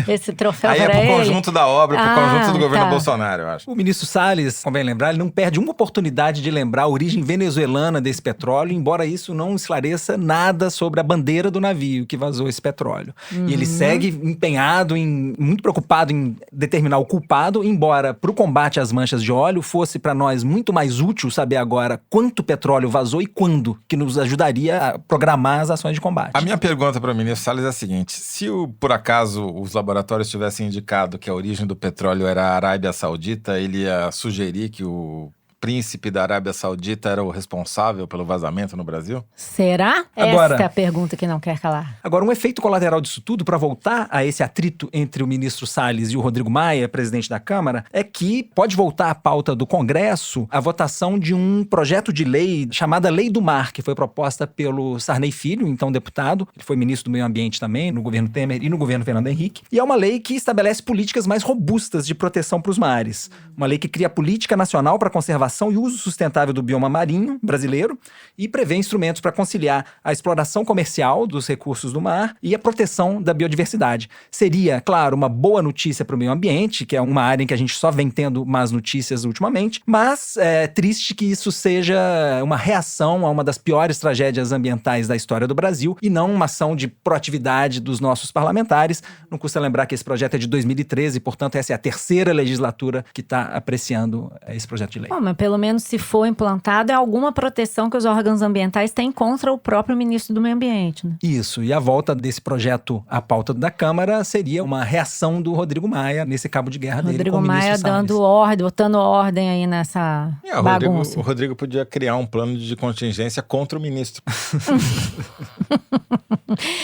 Speaker 2: esse troféu para
Speaker 1: ele?
Speaker 2: Aí é
Speaker 1: pro conjunto da obra, pro conjunto do governo Bolsonaro, eu acho.
Speaker 10: O ministro Salles, convém lembrar, ele não perde uma oportunidade de lembrar a origem venezuelana desse petróleo, embora isso não esclareça nada sobre a bandeira do navio que vazou esse petróleo. E ele segue empenhado, muito preocupado em determinar o culpado, embora para o combate às manchas de óleo fosse para nós muito mais útil saber agora quanto petróleo vazou e quando, que nos ajudaria a programar as ações de combate.
Speaker 1: A minha pergunta para o ministro Salles é a seguinte: se por acaso os laboratórios tivessem indicado que a origem do petróleo era a Arábia Saudita, ele ia sugerir que o príncipe da Arábia Saudita era o responsável pelo vazamento no Brasil?
Speaker 2: Será?
Speaker 10: Agora,
Speaker 2: esta é a pergunta que não quer calar.
Speaker 10: Agora, um efeito colateral disso tudo, para voltar a esse atrito entre o ministro Salles e o Rodrigo Maia, presidente da Câmara, é que pode voltar à pauta do Congresso a votação de um projeto de lei chamada Lei do Mar, que foi proposta pelo Sarney Filho, então deputado. Ele foi ministro do Meio Ambiente também, no governo Temer e no governo Fernando Henrique. E é uma lei que estabelece políticas mais robustas de proteção para os mares. Uma lei que cria política nacional para conservação e uso sustentável do bioma marinho brasileiro e prevê instrumentos para conciliar a exploração comercial dos recursos do mar e a proteção da biodiversidade. Seria, claro, uma boa notícia para o meio ambiente, que é uma área em que a gente só vem tendo más notícias ultimamente, mas é triste que isso seja uma reação a uma das piores tragédias ambientais da história do Brasil e não uma ação de proatividade dos nossos parlamentares. Não custa lembrar que esse projeto é de 2013, portanto essa é a terceira legislatura que está apreciando esse projeto de lei.
Speaker 2: Mas pelo menos se for implantado, é alguma proteção que os órgãos ambientais têm contra o próprio ministro do Meio Ambiente, né?
Speaker 10: Isso, e a volta desse projeto à pauta da Câmara seria uma reação do Rodrigo Maia nesse cabo de guerra dele com o ministro Salles.
Speaker 2: Dando ordem, botando ordem aí nessa bagunça.
Speaker 1: O Rodrigo podia criar um plano de contingência contra o ministro.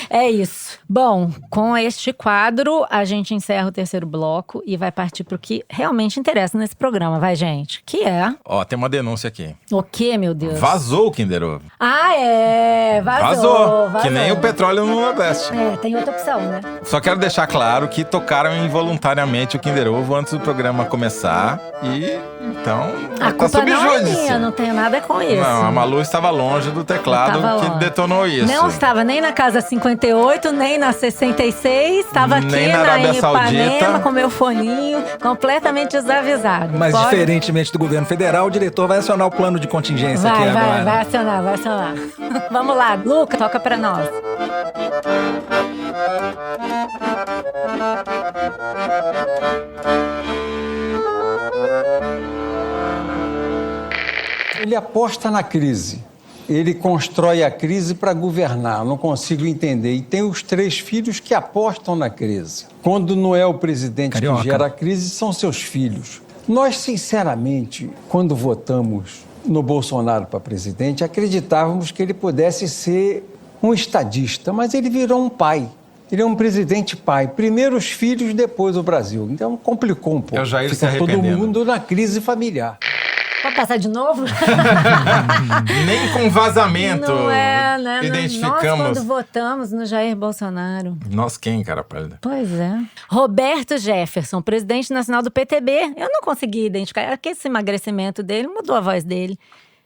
Speaker 2: É isso. Bom, com este quadro, a gente encerra o terceiro bloco e vai partir para o que realmente interessa nesse programa, vai, gente? Que é...
Speaker 1: Ó, tem uma denúncia aqui.
Speaker 2: O quê, meu Deus?
Speaker 1: Vazou o Kinder Ovo.
Speaker 2: Ah, é! Vazou.
Speaker 1: Que nem o petróleo no Nordeste.
Speaker 2: É, tem outra opção, né?
Speaker 1: Só quero deixar claro que tocaram involuntariamente o Kinder Ovo antes do programa começar e... Então,
Speaker 2: a culpa não é minha, não tenho nada com isso.
Speaker 1: Não, a Malu estava longe do teclado que detonou isso.
Speaker 2: Não estava nem na casa 58, nem na 66, estava aqui na Ipanema com meu foninho, completamente desavisado.
Speaker 10: Mas diferentemente do governo federal, o diretor vai acionar o plano de contingência aqui agora.
Speaker 2: Vai acionar. Vamos lá, Luca, toca pra nós.
Speaker 11: Ele aposta na crise. Ele constrói a crise para governar. Não consigo entender. E tem os 3 filhos que apostam na crise. Quando não é o presidente que gera a crise, são seus filhos. Nós, sinceramente, quando votamos no Bolsonaro para presidente, acreditávamos que ele pudesse ser um estadista, mas ele virou um pai. Ele é um presidente pai. Primeiro os filhos, depois o Brasil. Então complicou um pouco.
Speaker 1: Eu já ia
Speaker 11: Fica todo mundo na crise familiar.
Speaker 2: Pode passar de novo?
Speaker 1: Nem com vazamento.
Speaker 2: Não é, né?
Speaker 1: Identificamos.
Speaker 2: Nós, quando votamos no Jair Bolsonaro.
Speaker 1: Nós quem, cara pálida?
Speaker 2: Pois é. Roberto Jefferson, presidente nacional do PTB. Eu não consegui identificar. É que esse emagrecimento dele mudou a voz dele.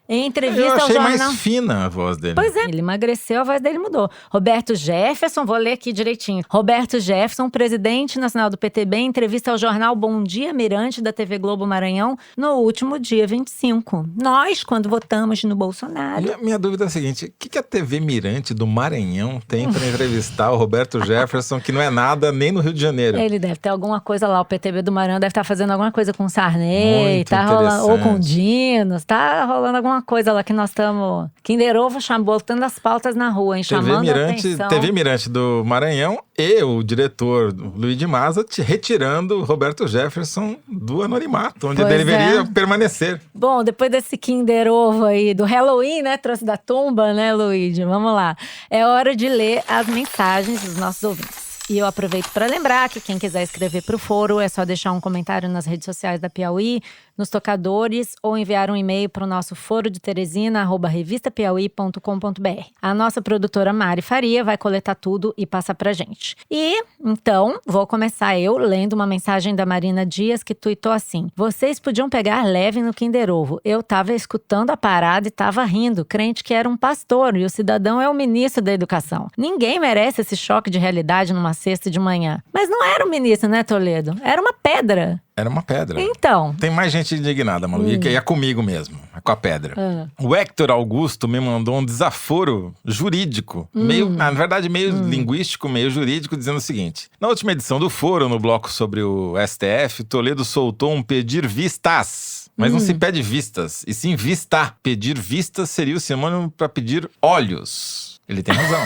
Speaker 2: Em entrevista
Speaker 1: eu achei
Speaker 2: ao jornal...
Speaker 1: mais fina a voz dele.
Speaker 2: Pois é, ele emagreceu, a voz dele mudou. Roberto Jefferson, vou ler aqui direitinho. Roberto Jefferson, presidente nacional do PTB, em entrevista ao jornal Bom Dia Mirante da TV Globo Maranhão, no último dia 25. Nós, quando votamos no Bolsonaro...
Speaker 1: Minha dúvida é a seguinte, o que a TV Mirante do Maranhão tem para entrevistar o Roberto Jefferson, que não é nada nem no Rio de Janeiro?
Speaker 2: Ele deve ter alguma coisa lá, o PTB do Maranhão deve estar fazendo alguma coisa com o Sarney, tá rolando, ou com o Dinos, tá rolando alguma coisa lá que nós estamos... Kinder Ovo botando as pautas na rua, hein? Chamando a atenção.
Speaker 1: TV Mirante do Maranhão e o diretor Luiz de Maza retirando Roberto Jefferson do anonimato, onde ele deveria permanecer.
Speaker 2: Bom, depois desse Kinder Ovo aí do Halloween, né? Trouxe da tumba, né, Luiz? Vamos lá. É hora de ler as mensagens dos nossos ouvintes. E eu aproveito para lembrar que quem quiser escrever para o Foro é só deixar um comentário nas redes sociais da Piauí, nos tocadores, ou enviar um e-mail para o nosso forodeteresina@revistapiauí.com.br. A nossa produtora Mari Faria vai coletar tudo e passar pra gente. E, então, vou começar eu lendo uma mensagem da Marina Dias que tuitou assim: vocês podiam pegar leve no Kinder Ovo. Eu tava escutando a parada e tava rindo, crente que era um pastor e o cidadão é o ministro da educação. Ninguém merece esse choque de realidade numa sexta de manhã. Mas não era o ministro, né, Toledo? Era uma pedra.
Speaker 1: Era uma pedra.
Speaker 2: Então.
Speaker 1: Tem mais gente indignada, Malu, e é comigo mesmo, é com a pedra. O Héctor Augusto me mandou um desaforo jurídico, na verdade meio linguístico, meio jurídico, dizendo o seguinte: na última edição do Foro, no bloco sobre o STF, Toledo soltou um pedir vistas. Mas não se pede vistas, e sim vista. Pedir vistas seria o sinônimo para pedir olhos. Ele tem razão.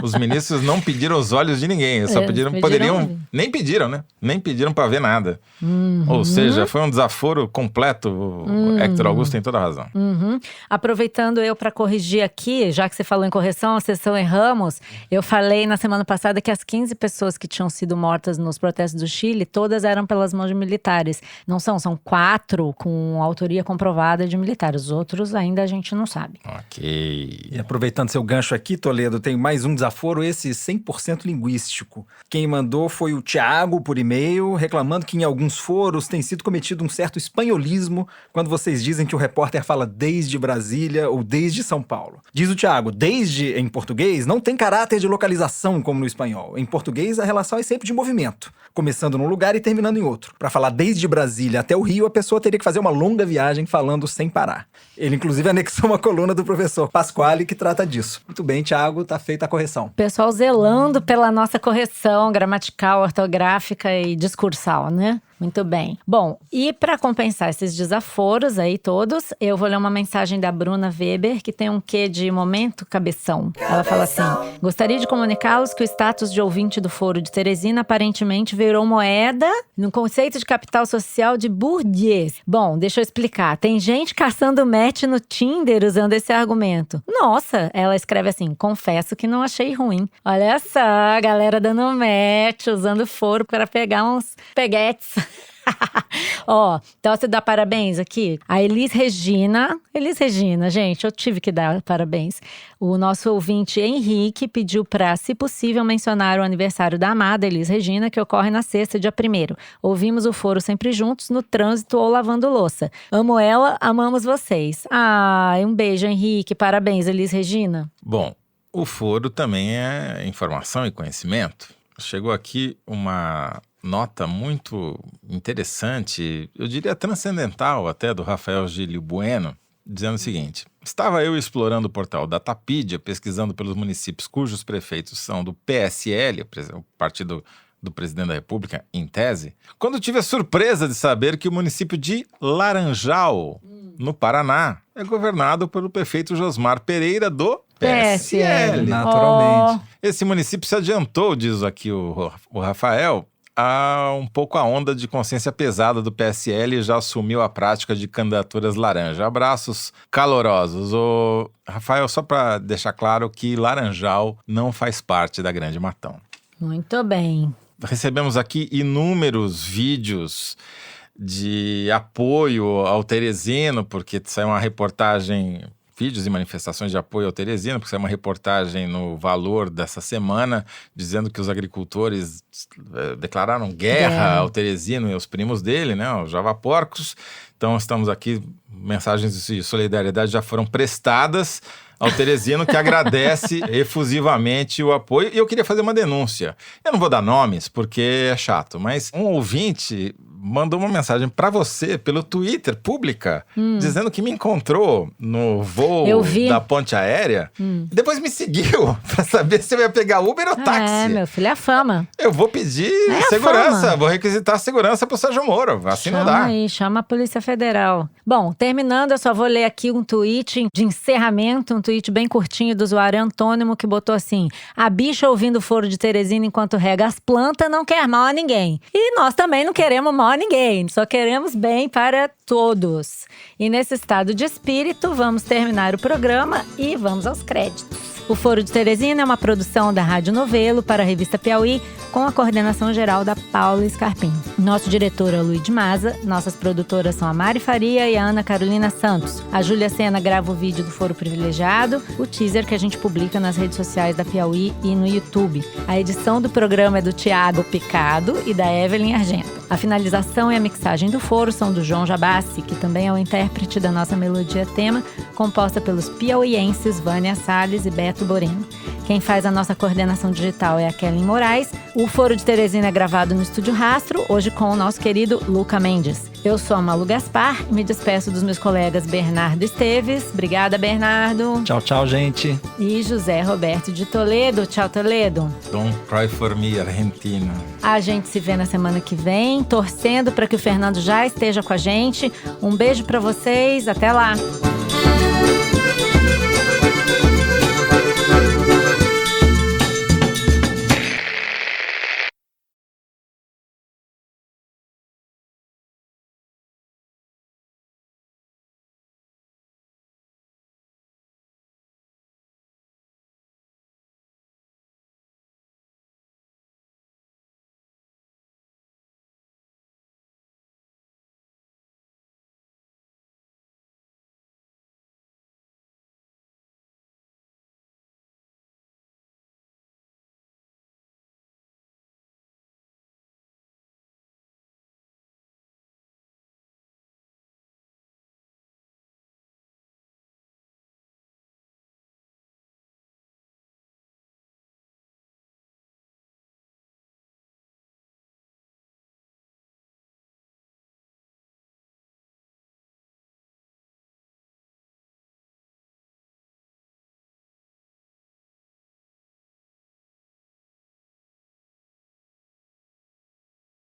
Speaker 1: Os ministros não pediram os olhos de ninguém, só nem pediram, né? Nem pediram pra ver nada. Ou seja, foi um desaforo completo. O Héctor Augusto tem toda a razão.
Speaker 2: Aproveitando eu para corrigir aqui, já que você falou em correção, a sessão erramos. Eu falei na semana passada que as 15 pessoas que tinham sido mortas nos protestos do Chile, todas eram pelas mãos de militares. Não são 4 com autoria comprovada de militares. Os outros ainda a gente não sabe.
Speaker 1: Ok.
Speaker 10: E aproveitando seu gancho aqui, Toledo, tem mais um desaforo, esse 100% linguístico. Quem mandou foi o Thiago por e-mail, reclamando que em alguns foros tem sido cometido um certo espanholismo quando vocês dizem que o repórter fala desde Brasília ou desde São Paulo. Diz o Thiago, desde em português não tem caráter de localização como no espanhol. Em português a relação é sempre de movimento, começando num lugar e terminando em outro. Para falar desde Brasília até o Rio, a pessoa teria que fazer uma longa viagem falando sem parar. Ele inclusive anexou uma coluna do professor Pasquale que trata disso. Muito bem, Thiago, tá feita a correção.
Speaker 2: Pessoal zelando pela nossa correção gramatical, ortográfica e discursal, né? Muito bem. Bom, e para compensar esses desaforos aí todos, eu vou ler uma mensagem da Bruna Weber, que tem um quê de momento cabeção. Ela fala assim: gostaria de comunicá-los que o status de ouvinte do Foro de Teresina aparentemente virou moeda no conceito de capital social de Bourdieu. Bom, deixa eu explicar. Tem gente caçando match no Tinder usando esse argumento. Nossa, ela escreve assim: confesso que não achei ruim. Olha só, a galera dando match, usando Foro para pegar uns peguetes. Ó, então você dá parabéns aqui. A Elis Regina, gente, eu tive que dar parabéns. O nosso ouvinte Henrique pediu para, se possível, mencionar o aniversário da amada Elis Regina, que ocorre na sexta, dia 1º. Ouvimos o Foro sempre juntos, no trânsito ou lavando louça. Amo ela, amamos vocês. Um beijo, Henrique. Parabéns, Elis Regina.
Speaker 1: Bom, o Foro também é informação e conhecimento. Chegou aqui uma nota muito interessante, eu diria transcendental até, do Rafael Gílio Bueno, dizendo o seguinte: estava eu explorando o portal Datapedia, pesquisando pelos municípios cujos prefeitos são do PSL, o partido do presidente da República, em tese, quando tive a surpresa de saber que o município de Laranjal, no Paraná, é governado pelo prefeito Josmar Pereira do PSL.
Speaker 10: Naturalmente.
Speaker 1: Esse município se adiantou, diz aqui o Rafael, um pouco a onda de consciência pesada do PSL e já assumiu a prática de candidaturas laranja. Abraços calorosos. Rafael, só para deixar claro que Laranjal não faz parte da Grande Matão.
Speaker 2: Muito bem.
Speaker 1: Recebemos aqui inúmeros vídeos de apoio ao Teresino, porque saiu uma reportagem, vídeos e manifestações de apoio ao Teresino, porque saiu uma reportagem no Valor dessa semana, dizendo que os agricultores declararam guerra ao Teresino e aos primos dele, né, os javaporcos. Então estamos aqui, mensagens de solidariedade já foram prestadas ao Teresino, que agradece efusivamente o apoio. E eu queria fazer uma denúncia. Eu não vou dar nomes, porque é chato, mas um ouvinte mandou uma mensagem para você pelo Twitter, pública, dizendo que me encontrou no voo da ponte aérea. Depois me seguiu para saber se eu ia pegar Uber ou táxi.
Speaker 2: Meu filho, é a fama.
Speaker 1: Eu vou pedir segurança, vou requisitar a segurança pro Sérgio Moro. Assim não dá.
Speaker 2: Chama a Polícia Federal. Bom, terminando, eu só vou ler aqui um tweet de encerramento, um tweet bem curtinho do usuário Antônimo, que botou assim: a bicha ouvindo o Foro de Teresina enquanto rega as plantas não quer mal a ninguém. E nós também não queremos mal a ninguém, só queremos bem para todos. E nesse estado de espírito, vamos terminar o programa e vamos aos créditos. O Foro de Teresina é uma produção da Rádio Novelo para a revista Piauí, com a coordenação geral da Paula Scarpim. Nosso diretor é o Luiz de Maza, nossas produtoras são a Mari Faria e a Ana Carolina Santos. A Júlia Sena grava o vídeo do Foro Privilegiado, o teaser que a gente publica nas redes sociais da Piauí e no YouTube. A edição do programa é do Tiago Picado e da Evelyn Argento. A finalização e a mixagem do Foro são do João Jabassi, que também é o intérprete da nossa melodia tema, composta pelos piauienses Vânia Salles e Beto Boreno. Quem faz a nossa coordenação digital é a Kellen Moraes. O Foro de Teresina é gravado no Estúdio Rastro, hoje com o nosso querido Luca Mendes. Eu sou a Malu Gaspar e me despeço dos meus colegas Bernardo Esteves. Obrigada, Bernardo.
Speaker 10: Tchau, tchau, gente.
Speaker 2: E José Roberto de Toledo. Tchau, Toledo.
Speaker 1: Don't cry for me, Argentina.
Speaker 2: A gente se vê na semana que vem, torcendo para que o Fernando já esteja com a gente. Um beijo para vocês, até lá.